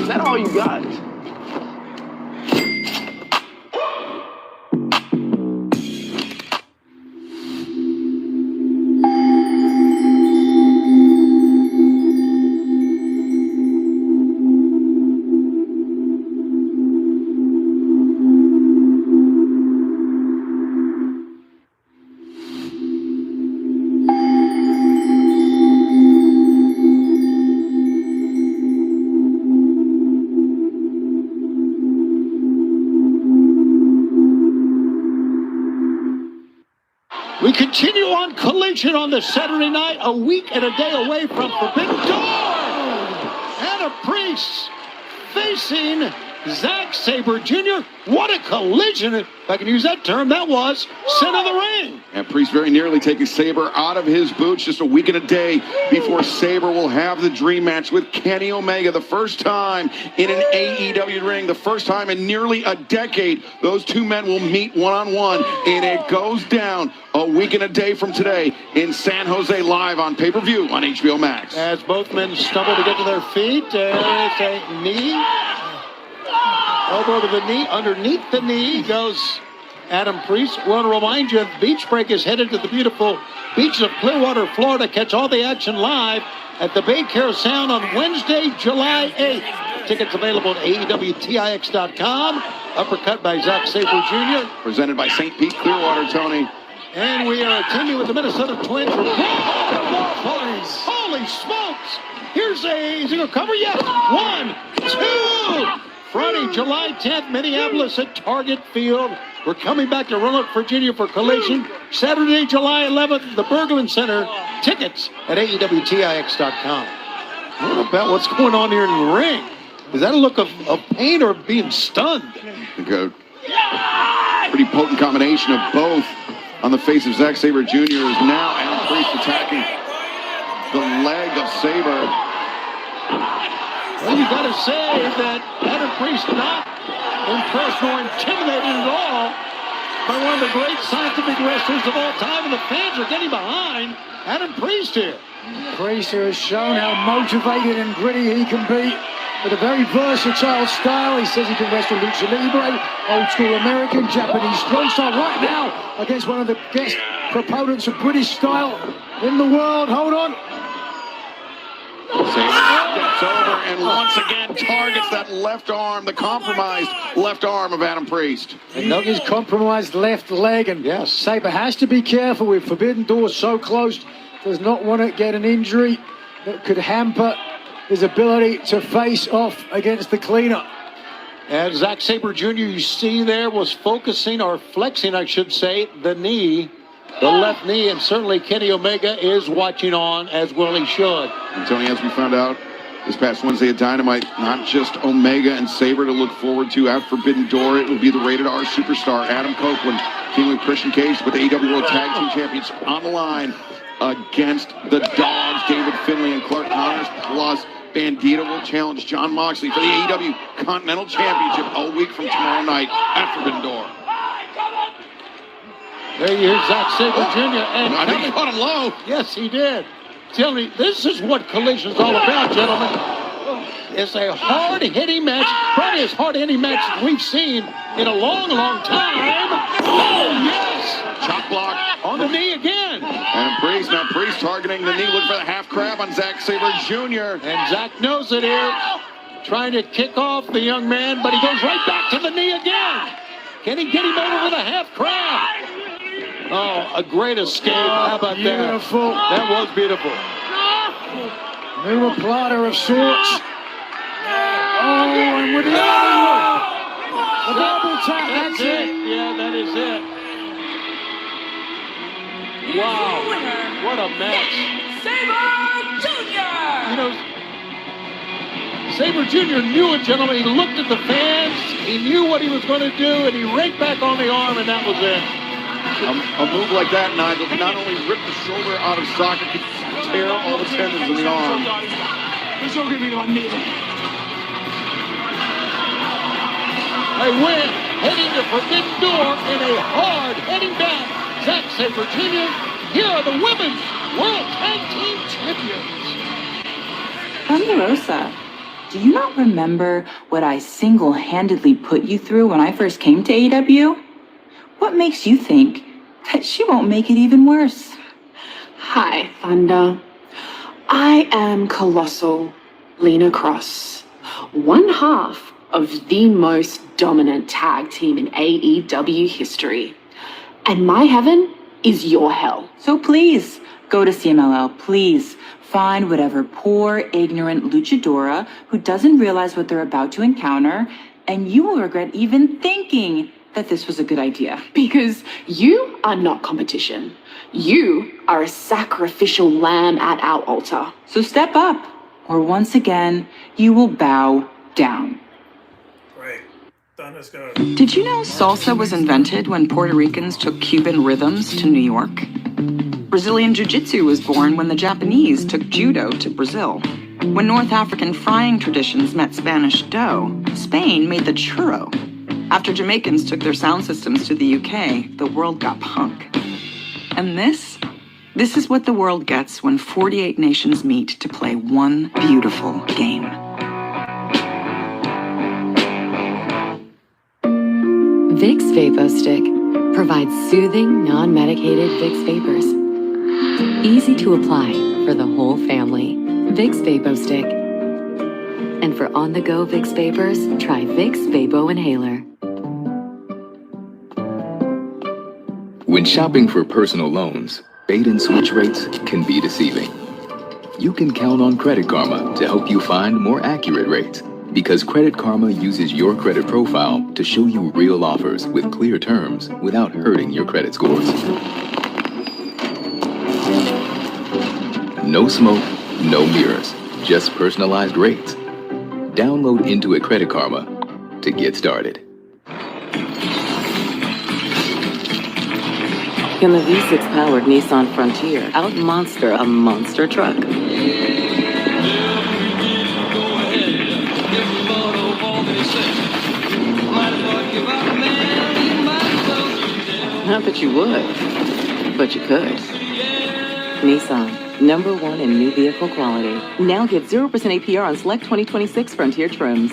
Is that all you got? We continue on Collision on the Saturday night, a week and a day away from Forbidden Door. Adam Priest facing Zack Sabre Jr. What a collision, if I can use that term, that was. Center of the ring. And Priest very nearly taking Sabre out of his boots just a week and a day before Sabre will have the dream match with Kenny Omega. The first time in an AEW ring, the first time in nearly a decade, those two men will meet one-on-one, and it goes down a week and a day from today in San Jose live on pay-per-view on HBO Max. As both men stumble to get to their feet, there is a knee. Elbow to the knee, underneath the knee goes Adam Priest. We want to remind you, Beach Break is headed to the beautiful beaches of Clearwater, Florida. Catch all the action live at the Bay Care Sound on Wednesday, July 8th. Tickets available at AEWTIX.com. Uppercut by Zack Sabre Jr. Presented by St. Pete Clearwater, Tony. And we are attending with the Minnesota Twins. Holy smokes! Is he going to cover? Yes. 1, 2. Friday, July 10th, Minneapolis at Target Field. We're coming back to Roanoke, Virginia for Collision. Saturday, July 11th, the Berglund Center. Tickets at AEWTIX.com. What about what's going on here in the ring? Is that a look of pain or being stunned? Good. Pretty potent combination of both on the face of Zack Sabre Jr. is now Adam Priest attacking the leg of Sabre. Well, you got to say that Adam Priest not impressed nor intimidated at all by one of the great scientific wrestlers of all time, and the fans are getting behind Adam Priest here. Priest has shown how motivated and gritty he can be with a very versatile style. He says he can wrestle lucha libre, old school American, Japanese strong style. Right now, against one of the best proponents of British style in the world. Hold on. Sabre gets over and once again targets that left arm, the compromised left arm of Adam Priest. And not his compromised left leg, and yes, Sabre has to be careful with Forbidden Door so close. Does not want to get an injury that could hamper his ability to face off against the cleaner. And Zack Sabre Jr., you see there, was focusing, or flexing, I should say, the knee. The left knee, and certainly Kenny Omega is watching on, as well he should. And Tony, as we found out this past Wednesday at Dynamite. Not just Omega and Sabre to look forward to at Forbidden Door. It will be the Rated R superstar Adam Copeland teaming with Christian Cage to put the AEW World Tag Team Champions on the line against the Dogs. David Finlay and Clark Connors plus Bandito will challenge Jon Moxley for the AEW Continental Championship a week from tomorrow night at Forbidden Door. There you hear Zack Sabre Jr. And I think he caught him low. Yes, he did. Tell me, this is what Collision's all about, gentlemen. It's a hard-hitting match, probably as hard-hitting match as we've seen in a long, long time. Oh, yes! Chop block. On the knee again. And Priest, now Priest targeting the knee, looking for the half crab on Zack Sabre Jr. And Zack knows it here. Trying to kick off the young man, but he goes right back to the knee again. Can he get him over with a half crab? Oh, a great escape. How about beautiful. That? That was beautiful. New platter of sorts. Oh, and with the other one. A double tap, that's it. Yeah, that is it. Wow. What a match. Sabre Jr. You know, Sabre Jr. knew it, gentlemen. He looked at the fans. He knew what he was going to do, and he raked back on the arm, and that was it. A move like that, Nigel, can not only rip the shoulder out of socket, can tear all the tendons in the arm. They win, heading to Forbidden Door in a hard-heading match. Zack Sabre Jr. Here are the Women's World Tag Team Champions. Ponderosa, do you not remember what I single-handedly put you through when I first came to AEW? What makes you think that she won't make it even worse? Hi, Thunder. I am Colossal Lena Cross, one half of the most dominant tag team in AEW history. And my heaven is your hell. So please, go to CMLL, please. Find whatever poor, ignorant luchadora who doesn't realize what they're about to encounter, and you will regret even thinking that this was a good idea. Because you are not competition. You are a sacrificial lamb at our altar. So step up, or once again, you will bow down. Did you know salsa was invented when Puerto Ricans took Cuban rhythms to New York? Brazilian Jiu-Jitsu was born when the Japanese took judo to Brazil. When North African frying traditions met Spanish dough, Spain made the churro. After Jamaicans took their sound systems to the UK, the world got punk. And this is what the world gets when 48 nations meet to play one beautiful game. Vicks VapoStick provides soothing, non-medicated Vicks vapors. Easy to apply for the whole family. Vicks VapoStick. And for on-the-go Vicks vapors, try Vicks Vapo Inhaler. When shopping for personal loans, bait and switch rates can be deceiving. You can count on Credit Karma to help you find more accurate rates, because Credit Karma uses your credit profile to show you real offers with clear terms without hurting your credit scores. No smoke, no mirrors, just personalized rates. Download Intuit Credit Karma to get started. Can the V6-powered Nissan Frontier out-monster a monster truck? Not that you would, but you could. Nissan, #1 in new vehicle quality. Now get 0% APR on select 2026 Frontier trims.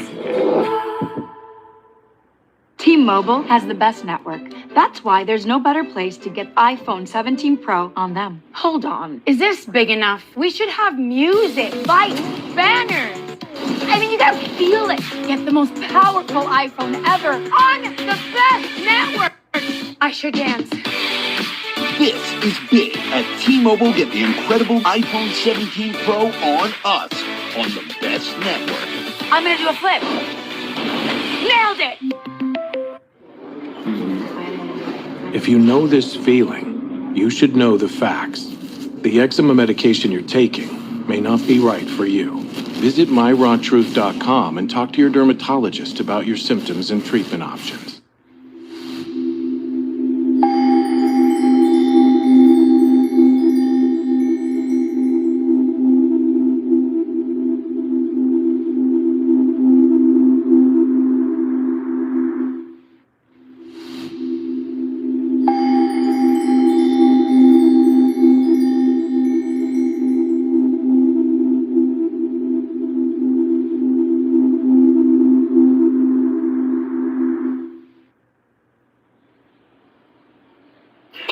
T-Mobile has the best network. That's why there's no better place to get iPhone 17 Pro on them. Hold on. Is this big enough? We should have music, lights, banners. I mean, you gotta feel it. Get the most powerful iPhone ever on the best network. I should dance. This is big. At T-Mobile, get the incredible iPhone 17 Pro on us, on the best network. I'm gonna do a flip. Nailed it. If you know this feeling, you should know the facts. The eczema medication you're taking may not be right for you. Visit myrawtruth.com and talk to your dermatologist about your symptoms and treatment options.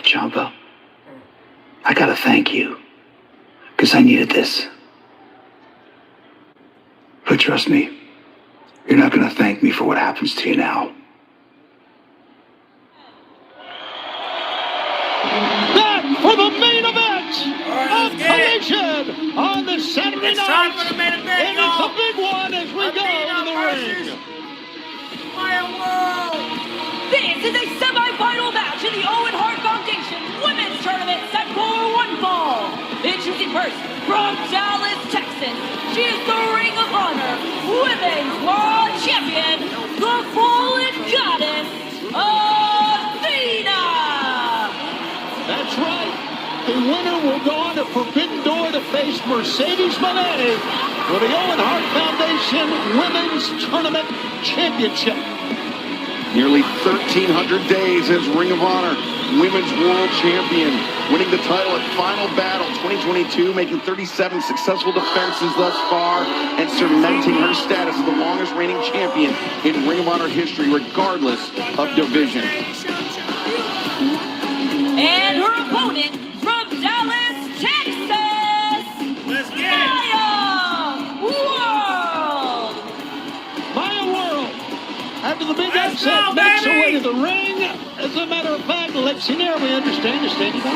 Ciampa, I gotta thank you, because I needed this. But trust me, you're not gonna thank me for what happens to you now. Back for the main event of Collision on this Saturday night. Time for the main event, and it's a big one as we go to the ring. This is a semi-final match in the Owen Hart Foundation Women's Tournament set for one fall. Introducing first from Dallas, Texas, she is the Ring of Honor Women's World Champion, the Fallen Goddess, Athena. That's right. The winner will go on to Forbidden Door to face Mercedes Moné for the Owen Hart Foundation Women's Tournament Championship. Nearly 1,300 days as Ring of Honor Women's World Champion, winning the title at Final Battle 2022, making 37 successful defenses thus far, and cementing her status as the longest reigning champion in Ring of Honor history, regardless of division. And her opponent from Dallas, Texas, Maya World. Maya World, after the big upset, makes her way to the ring. As a matter of fact, Lexi Nair, we understand, is standing by.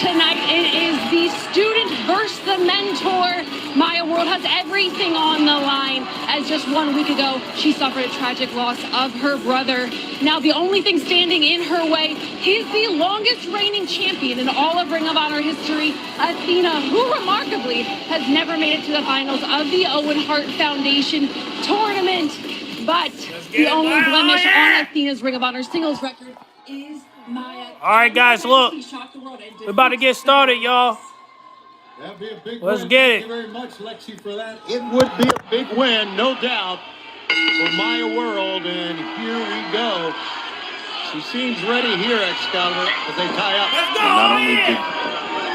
Tonight it is the student versus the mentor. Maya World has everything on the line, as just 1 week ago she suffered a tragic loss of her brother. Now the only thing standing in her way is the longest reigning champion in all of Ring of Honor history, Athena, who remarkably has never made it to the finals of the Owen Hart Foundation tournament. But the only blemish on Athena's Ring of Honor singles record is Maya. All right, guys, look. We're about to get started, y'all. That'd be a big Let's win. get Thank you very much, Lexi, for that. It would be a big win, no doubt, for Maya World. And here we go. She seems ready here, Excalibur, as they tie up. Let's go! Not only did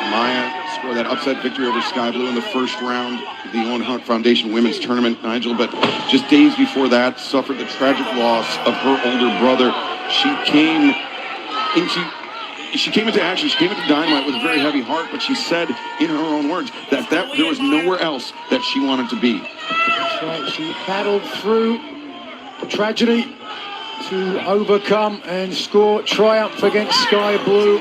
Maya score that upset victory over Sky Blue in the first round of the Owen Hart Foundation Women's Tournament, Nigel, but just days before that, suffered the tragic loss of her older brother. She came into action. She came into Dynamite with a very heavy heart, but she said in her own words that there was nowhere else that she wanted to be. That's right. She battled through tragedy to overcome and score triumph against Sky Blue.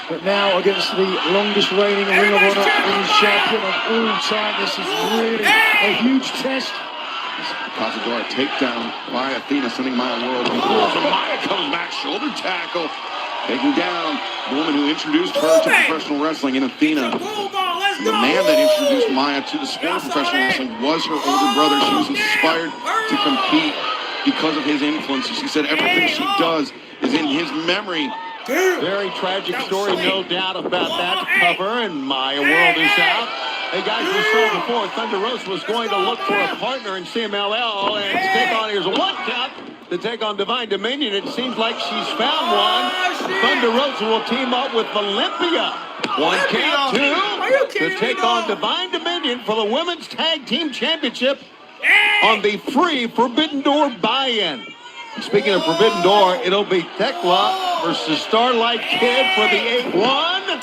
But now against the longest reigning Ring of Honor Women's Champion of all time, this is really a huge test. Cazadora takedown by Athena, sending Maya World. Maya comes back, shoulder tackle, taking down the woman who introduced her to professional wrestling in Athena. The man that introduced Maya to the sport of professional wrestling was her older brother. She was inspired to compete because of his influence. She said everything she does is in his memory. Very tragic story, no doubt about that. Cover, and Maya World is out. Hey guys, we saw before Thunder Rosa was going to look for a partner in CMLL and take on, here's a one count to take on Divine Dominion. It seems like she's found one. Thunder Rosa will team up with Olympia. One count, two, to take on Divine Dominion for the Women's Tag Team Championship on the free Forbidden Door buy-in. Speaking of Forbidden Door, it'll be Tekla versus Starlight Kid for the 8-1.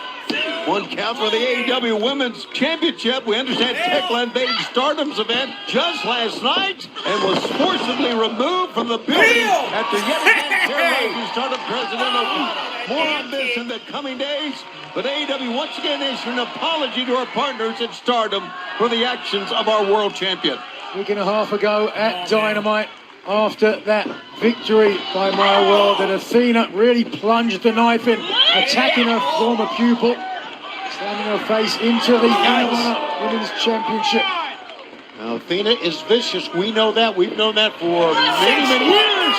One count for the AEW Women's Championship. We understand Tekla invaded Stardom's event just last night and was forcibly removed from the building after yet again terrorizing Stardom President Okada. More on this in the coming days. But AEW once again issued an apology to our partners at Stardom for the actions of our world champion. Week and a half ago at Dynamite, after that victory by Maya World, and Athena really plunged the knife in, attacking her former pupil, slamming bringing her face into the Interliner Women's Championship. Now, Athena is vicious. We know that. We've known that for many, many years.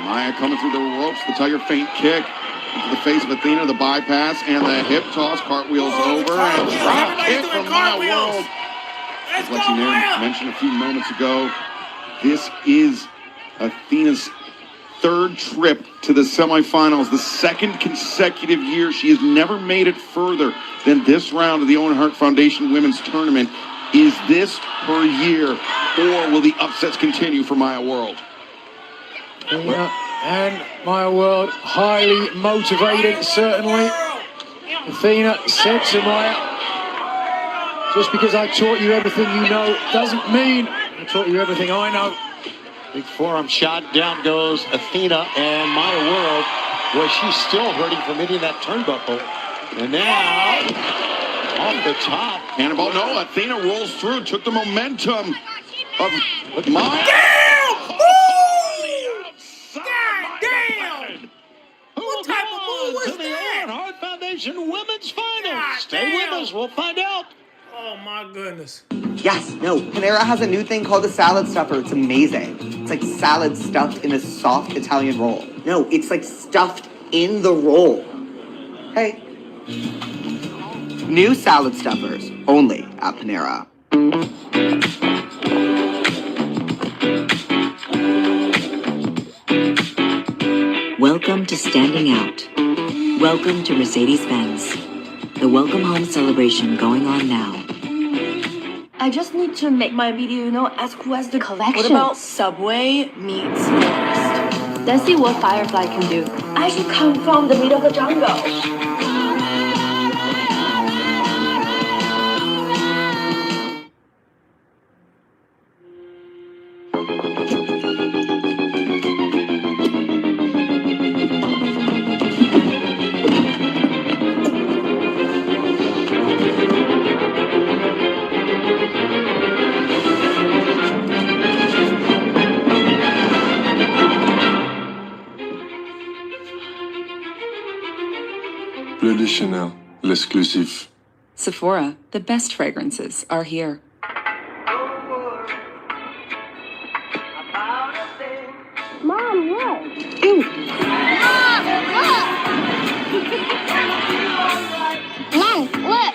Maya coming through the ropes, the Tiger feint kick into the face of Athena, the bypass, and the hip toss, cartwheels over, and drop kick from Maya World. As Lexi Nair mentioned a few moments ago, this is Athena's third trip to the semifinals, the second consecutive year. She has never made it further than this round of the Owen Hart Foundation Women's Tournament. Is this her year, or will the upsets continue for Maya World? And Maya World, highly motivated, certainly. Athena said to Maya, just because I taught you everything you know doesn't mean I taught you everything I know. Big forearm shot, down goes Athena, and Maya World, boy, she's still hurting from hitting that turnbuckle. And now, off the top. Cannonball, no, Athena rolls through, took the momentum of Maya. Damn! What type of move was that? The Owen Hart Foundation Women's Finals. Stay with us, we'll find out. Oh my goodness. Yes, no, Panera has a new thing called a salad stuffer. It's amazing. It's like salad stuffed in a soft Italian roll. No, it's like stuffed in the roll. Hey. New salad stuffers, only at Panera. Welcome to Standing Out. Welcome to Mercedes-Benz. The Welcome Home celebration going on now. I just need to make my video, as cool as the collection. What about Subway meets Forest? Let's see what Firefly can do. I should come from the middle of the jungle. Bleu de Chanel, l'exclusif. Sephora, the best fragrances are here. Mom, look. Ew. Mom, look.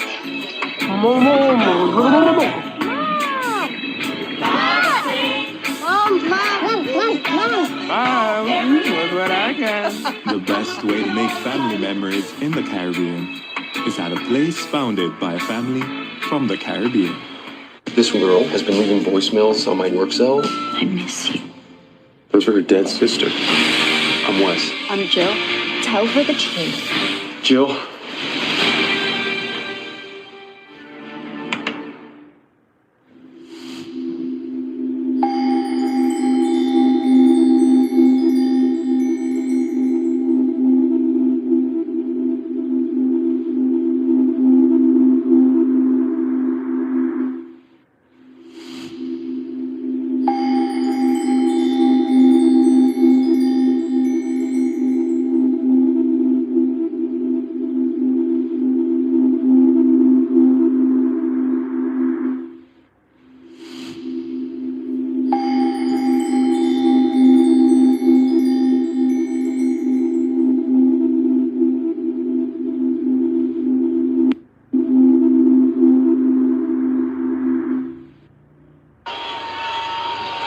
Look what I got. The best way to make family memories in the Caribbean is at a place founded by a family from the Caribbean. This girl has been leaving voicemails on my work cell. I miss you. Those are her dead sister. I'm Wes. I'm Jill. Tell her the truth. Jill.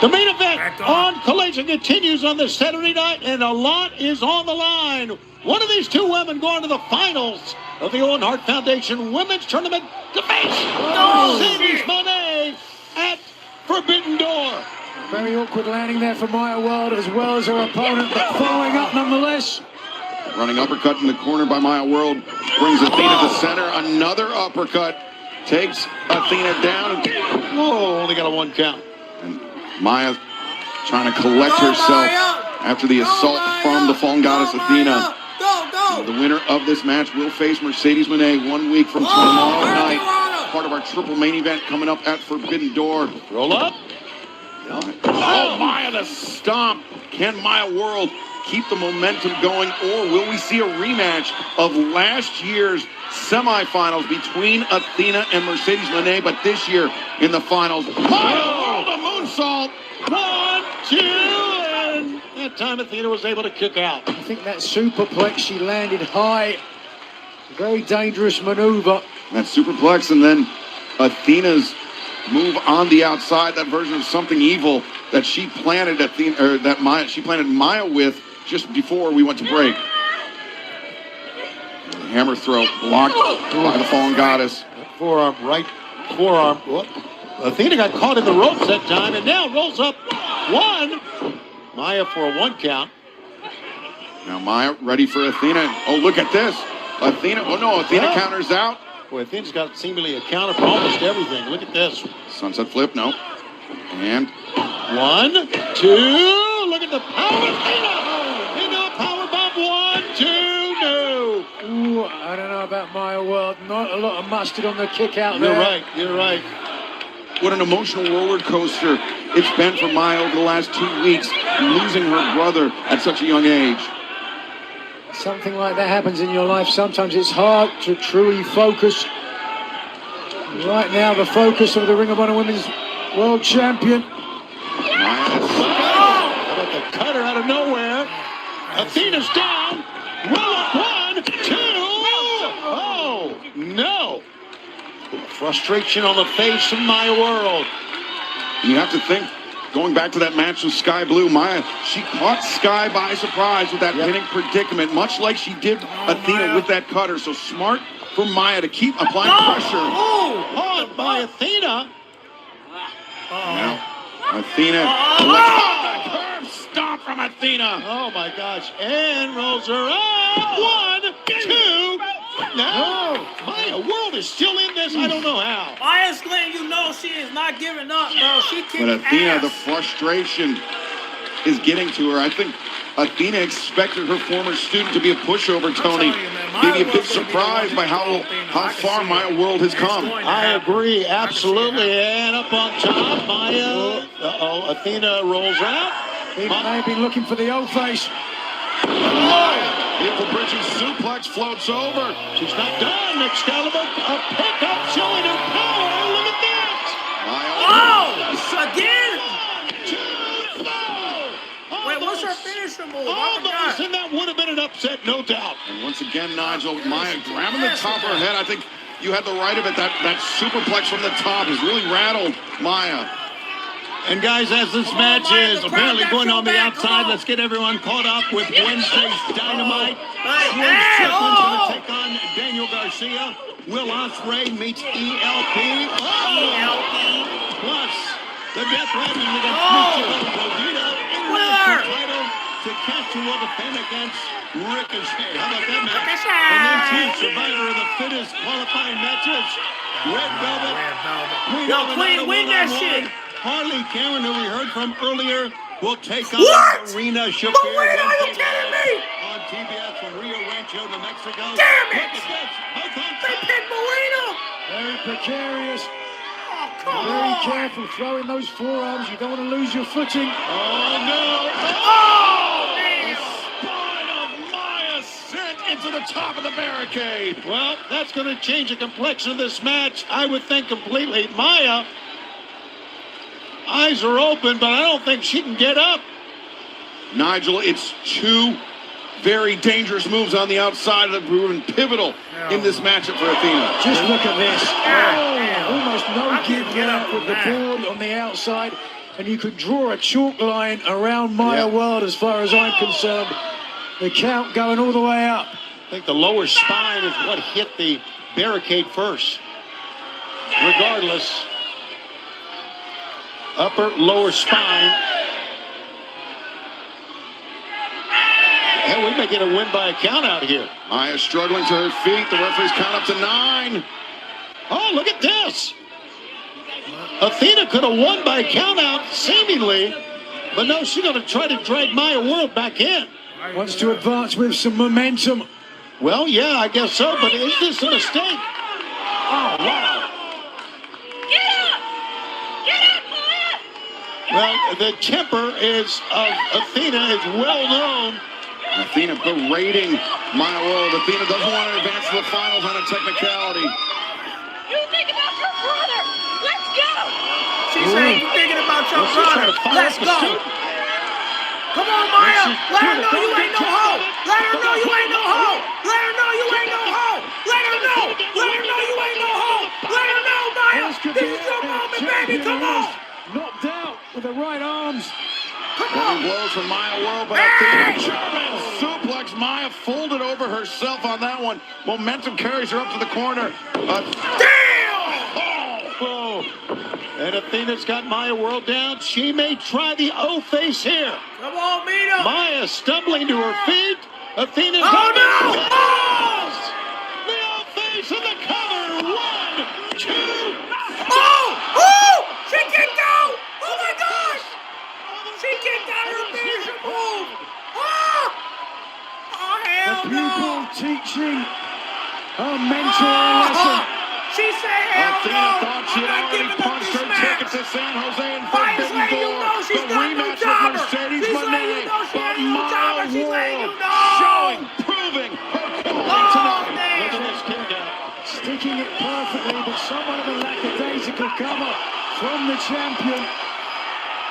The main event on Collision continues on this Saturday night, and a lot is on the line. One of these two women going to the finals of the Owen Hart Foundation Women's Tournament to face Mercedes Moné at Forbidden Door. Very awkward landing there for Maya World as well as her opponent, but following up nonetheless. Running uppercut in the corner by Maya World brings Athena to center. Another uppercut takes Athena down. Oh, only got a one count. And Maya trying to collect herself after the assault from the fallen goddess Athena. The winner of this match will face Mercedes Moné 1 week from tomorrow night. Part of our triple main event coming up at Forbidden Door. Roll up. Oh, Maya the stomp. Can Maya World keep the momentum going, or will we see a rematch of last year's semifinals between Athena and Mercedes Moné, but this year in the finals? Oh, the moonsault! 1, 2, and that time Athena was able to kick out. I think that superplex, she landed high. Very dangerous maneuver. That superplex, and then Athena's move on the outside, that version of something evil that she planted she planted Maya with just before we went to break. Hammer throw blocked by the fallen goddess. Forearm, right forearm. Athena got caught in the ropes that time, and now rolls up 1. Maya for a 1 count. Now Maya ready for Athena. Oh, look at this. Athena counters out. Boy, Athena's got seemingly a counter for almost everything. Look at this. Sunset flip, no. And 1, 2. Look at the power, Athena. Into a power bomb. 1, 2, no. Ooh, I don't know about Maya World. Not a lot of mustard on the kick out there. You're right. What an emotional roller coaster it's been for Maya over the last 2 weeks, losing her brother at such a young age. Something like that happens in your life. Sometimes it's hard to truly focus. Right now, the focus of the Ring of Honor Women's World Champion. How about the cutter out of nowhere? Athena's down. Roll up 1, 2. Oh, no. Frustration on the face of Maya World. You have to think, going back to that match with Sky Blue, Maya, she caught Sky by surprise with that pinning predicament, much like she did Athena with that cutter. So smart for Maya to keep applying pressure. Oh, by Athena. Now, Athena. Curve stop from Athena. Oh, my gosh. And rolls her up. 1, 2. No. Maya World is still in this. I don't know how. Maya's letting you know she is not giving up, bro. She kicking But Athena, ass. the frustration is getting to her. I think Athena expected her former student to be a pushover, Tony. Maybe a bit surprised by how far Maya World has come. I agree, absolutely. And up on top, Maya. Athena rolls out. They may be looking for the old face. Beautiful bridging suplex floats over. She's not done. Excalibur, a pickup showing her power. Look at that. Oh! Again? 1, 2, 4. Wait, what's her finisher move? Almost, and that would have been an upset, no doubt. And once again, Nigel, Maya grabbing the top of her head. I think you had the right of it. That superplex from the top has really rattled Maya. And guys, as this match is apparently going on the outside, let's get everyone caught up with Wednesday's Dynamite. Swerve Strickland's going to take on Daniel Garcia. Will Ospreay meets ELP. Plus, the Death Riders against Michelle Rodita. International title to Castro will defend against Ricochet. How about that match? And then two Survivor of the Fittest qualifying matches. Red Velvet. Queen, win that shit. Harley Karen, who we heard from earlier, will take on Marina Shafir. Marina, are you kidding me? On TBS from Rio Rancho, New Mexico. Damn it! They picked Marina! Very precarious. Oh, come Very on! careful throwing those forearms. You don't want to lose your footing. Oh, no! Oh, damn! Spine of Maya sent into the top of the barricade. Well, that's going to change the complexion of this match, I would think, completely. Maya, eyes are open, but I don't think she can get up. Nigel, it's two very dangerous moves on the outside that have proven pivotal in this matchup for Athena. Just look at this. Almost no give up with the board on the outside. And you could draw a chalk line around Maya World as far as I'm concerned. The count going all the way up. I think the lower spine is what hit the barricade first. Regardless, upper, lower spine. And we may get a win by a count out here. Maya struggling to her feet. The referee's count up to 9. Oh, look at this. Athena could have won by count out, seemingly. But no, she's going to try to drag Maya World back in. Wants to advance with some momentum. Well, yeah, I guess so. But is this a mistake? Oh, wow. Well, the temper of Athena is well known Athena berating Maya World. Athena doesn't want to advance to the finals on a technicality. You think about your brother. Let's go. She said, you thinking about your brother. Let's go. Come on, Maya. Let her know you ain't no hoe. Let her know you ain't no hoe. Let her know you ain't no hoe. Let her know. Let her know you ain't no hoe. Let her know, Maya. This is your moment, baby. Come on. Knocked out with the right arms. Heavy blows from Maya World, but Athena German suplex. Maya folded over herself on that one. Momentum carries her up to the corner. Oh. And Athena's got Maya World down. She may try the O-face here. Come on, Mina. Maya stumbling to her feet. Athena's Oh, no. The O-face and the cover. 1, 2. Oh! She kicked out! Oh my gosh! She kicked out her finisher move! Oh! Oh, hell The no! pupil teaching her mentor a lesson. She said, hell Athena no! thought she I'm had not already giving up punched this her match! ticket to San Jose and Maya's Forbidden letting you Door. know she's The not no rematch with jobber! Mercedes She's letting Moné. you know she But ain't no jobber! Maya She's letting you World know! showing, proving her quality tonight. Look at this kick out. Sticking it perfectly, but somewhat of a lackadaisical cover from the champion.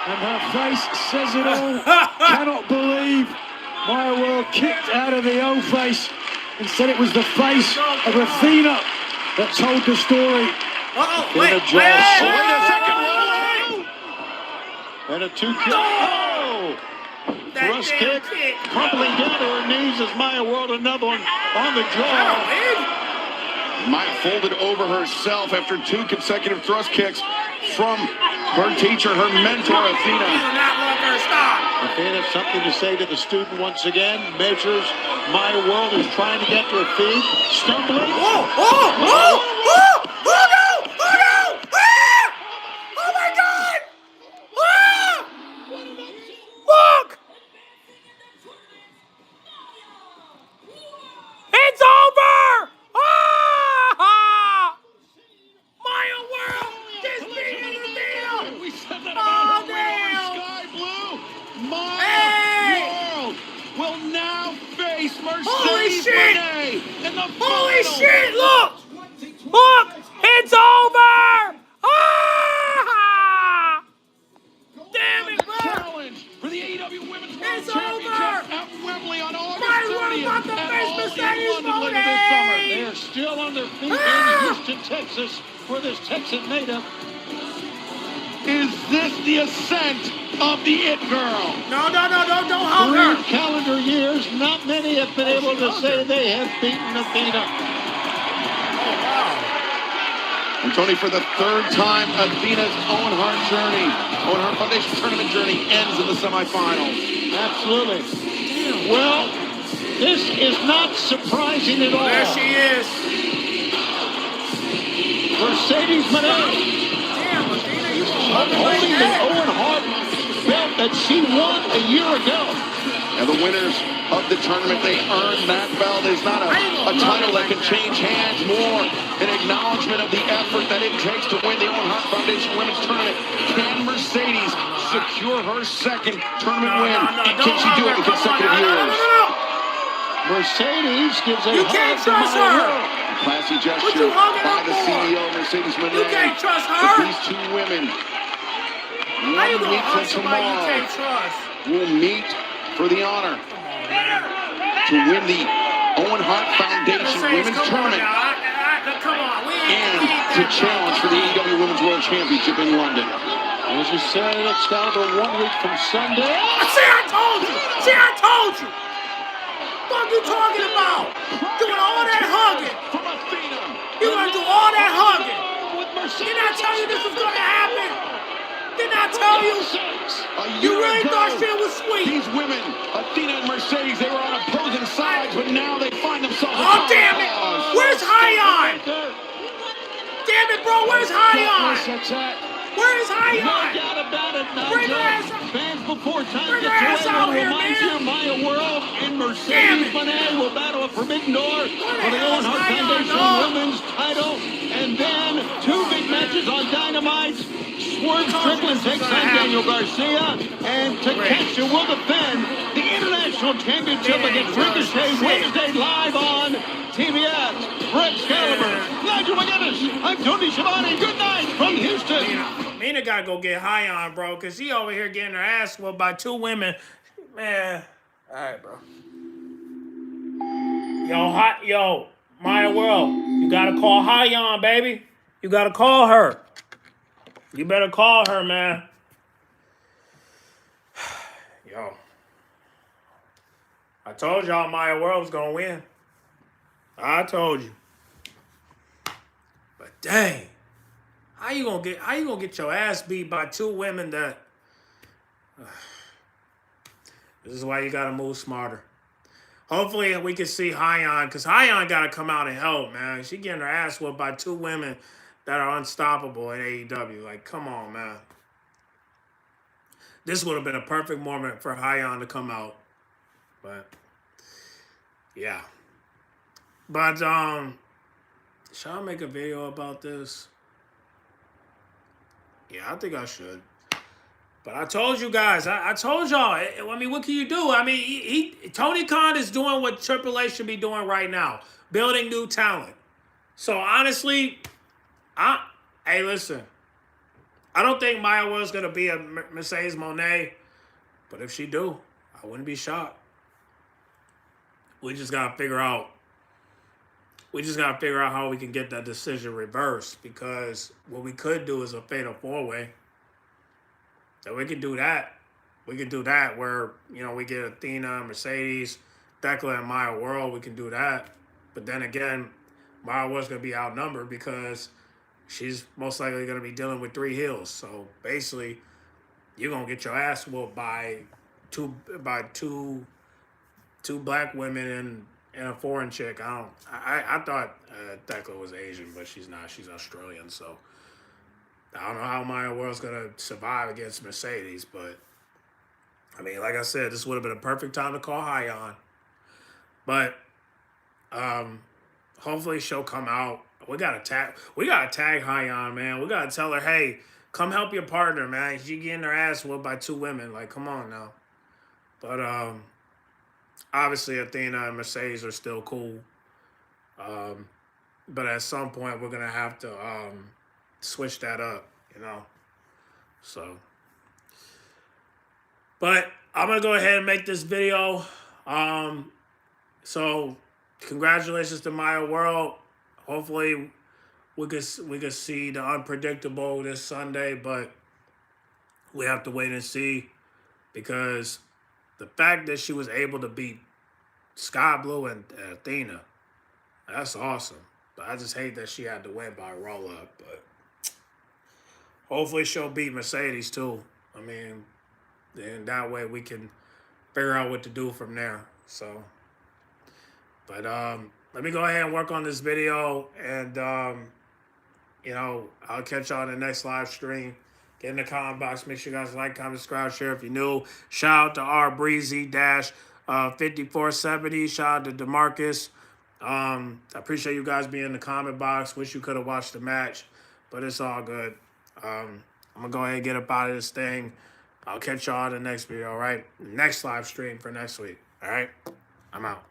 And her face says it all. Cannot believe Maya World kicked out of the O-face. Instead it was the face of Athena that told the story. Athena just wait a second. And a 2 kick. Oh! Thrust kick. Crumpling down to her knees as Maya World another one on the jaw. Maya folded over herself after 2 consecutive thrust kicks from her teacher, her mentor, Athena. Athena, something to say to the student once again. Measures. Maya World is trying to get to her feet. Stumbling. Oh no! Oh no! Ah! Oh my God! Ah! Look! It's over! Ah! Maya World defeated Athena! We said that Oh, about damn! Sky Blue. Maya Hey! World will now face Holy Mercedes shit! Moné in the Holy final. shit! Look! Look! It's over! Ah! Damn it, bro! Challenge for the AEW Women's World It's Championship over! at Wembley on August Maya World 30th about to and face All in Mercedes London later this summer. They are still on their feet Ah! in Houston, Texas, for this Texan native. Is this the ascent of the It Girl? No, don't hug 3 her! calendar years, not many have been able to say they have beaten Athena. And Tony, for the 3rd time, Athena's Owen Hart journey, Owen Hart Foundation tournament journey ends in the semifinals. Absolutely. Well, this is not surprising at all. There she is. Mercedes Moné Damn, Athena, you holding the Owen Hart belt that she won a year ago. And the winners of the tournament, they earned that belt. It's not a title that can change hands, more an acknowledgement of the effort that it takes to win the Owen Hart Foundation Women's Tournament. Can Mercedes secure her 2nd tournament win? Can she do it in consecutive years? Mercedes gives a You hug can't to trust Maya her. World. A classy gesture What you hugging by her the for? CEO, Mercedes Moné. You can't trust But her. these 2 women, How you 1 gonna week hug from somebody you tomorrow, can't trust? will meet for the honor to win the Owen Hart Foundation Mercedes, Women's come on Tournament now. Come on. We and ain't to challenge for the AEW Women's World Championship in London. As you said, Excalibur 1 week from Sunday. See, I told you. What you talking about? Doing all that hugging. From Athena. You gonna do all that hugging. Didn't I tell you this was gonna happen? Didn't I tell you? You really thought shit was sweet. These women, Athena and Mercedes, they were on opposing sides, but now they find themselves. Oh, damn it! Where's Hyon? Damn it, bro, where's Hyon? Where's Hyon? No doubt about it, Bring her Nigel. ass up. Fans before time Bring her gets ass away. out We'll here, remind man. you, Maya World and Damn Mercedes it. Moné will battle a Forbidden Door for the hell Owen is Hart Hyon, Foundation dog? Women's title. And then 2 big matches on Dynamite. Swerve Strickland takes on Daniel Garcia. And Takesha will defend the International Universal Championship against Ricochet Wednesday live on TBS. Brett Excalibur, Nigel McGuinness, I'm Tony Schiavone. Good night from Houston. Mina gotta go get high on, bro, because she over here getting her ass whooped by 2 women. Man. All right, bro. Yo, Maya World, you gotta call Hyon, baby. You gotta call her. You better call her, man. Yo. I told y'all Maya World was gonna win. I told you. But dang. How you gonna get your ass beat by 2 women that this is why you gotta move smarter. Hopefully we can see Hyon, because Hyon gotta come out and help, man. She getting her ass whooped by 2 women that are unstoppable in AEW. Like, come on, man. This would have been a perfect moment for Hyon to come out. But yeah. But should I make a video about this? Yeah, I think I should. But I told you guys, I told y'all, I mean, what can you do? I mean, Tony Khan is doing what Triple H should be doing right now, building new talent. So honestly, hey, listen, I don't think Maya was going to be a Mercedes Moné, but if she do, I wouldn't be shocked. We just got to figure out how we can get that decision reversed, because what we could do is a fatal 4-way. So we could do that. We could do that where, you know, we get Athena, Mercedes, Thekla, and Maya World. We can do that. But then again, Maya World's going to be outnumbered because she's most likely going to be dealing with 3 heels. So basically, you're going to get your ass whooped by two black women and a foreign chick. I thought Thekla was Asian, but she's not. She's Australian, so I don't know how Maya World's going to survive against Mercedes, but I mean, like I said, this would have been a perfect time to call Hyon. But hopefully she'll come out. We gotta tag Hyon, man. We gotta tell her, hey, come help your partner, man. She getting her ass whooped by 2 women. Like, come on now. But obviously Athena and Mercedes are still cool. But at some point we're gonna have to switch that up, you know. So, but I'm gonna go ahead and make this video. So congratulations to Maya World. Hopefully we could see the unpredictable this Sunday, but we have to wait and see, because the fact that she was able to beat Sky Blue and Athena, that's awesome. But I just hate that she had to win by roll-up. But hopefully she'll beat Mercedes too. I mean, then that way we can figure out what to do from there. So, but let me go ahead and work on this video, and you know, I'll catch y'all in the next live stream. Get in the comment box. Make sure you guys like, comment, subscribe, share if you're new. Shout out to R Breezy 5470. Shout out to DeMarcus. I appreciate you guys being in the comment box. Wish you could have watched the match, but it's all good. I'm gonna go ahead and get up out of this thing. I'll catch y'all in the next video, all right? Next live stream for next week, all right? I'm out.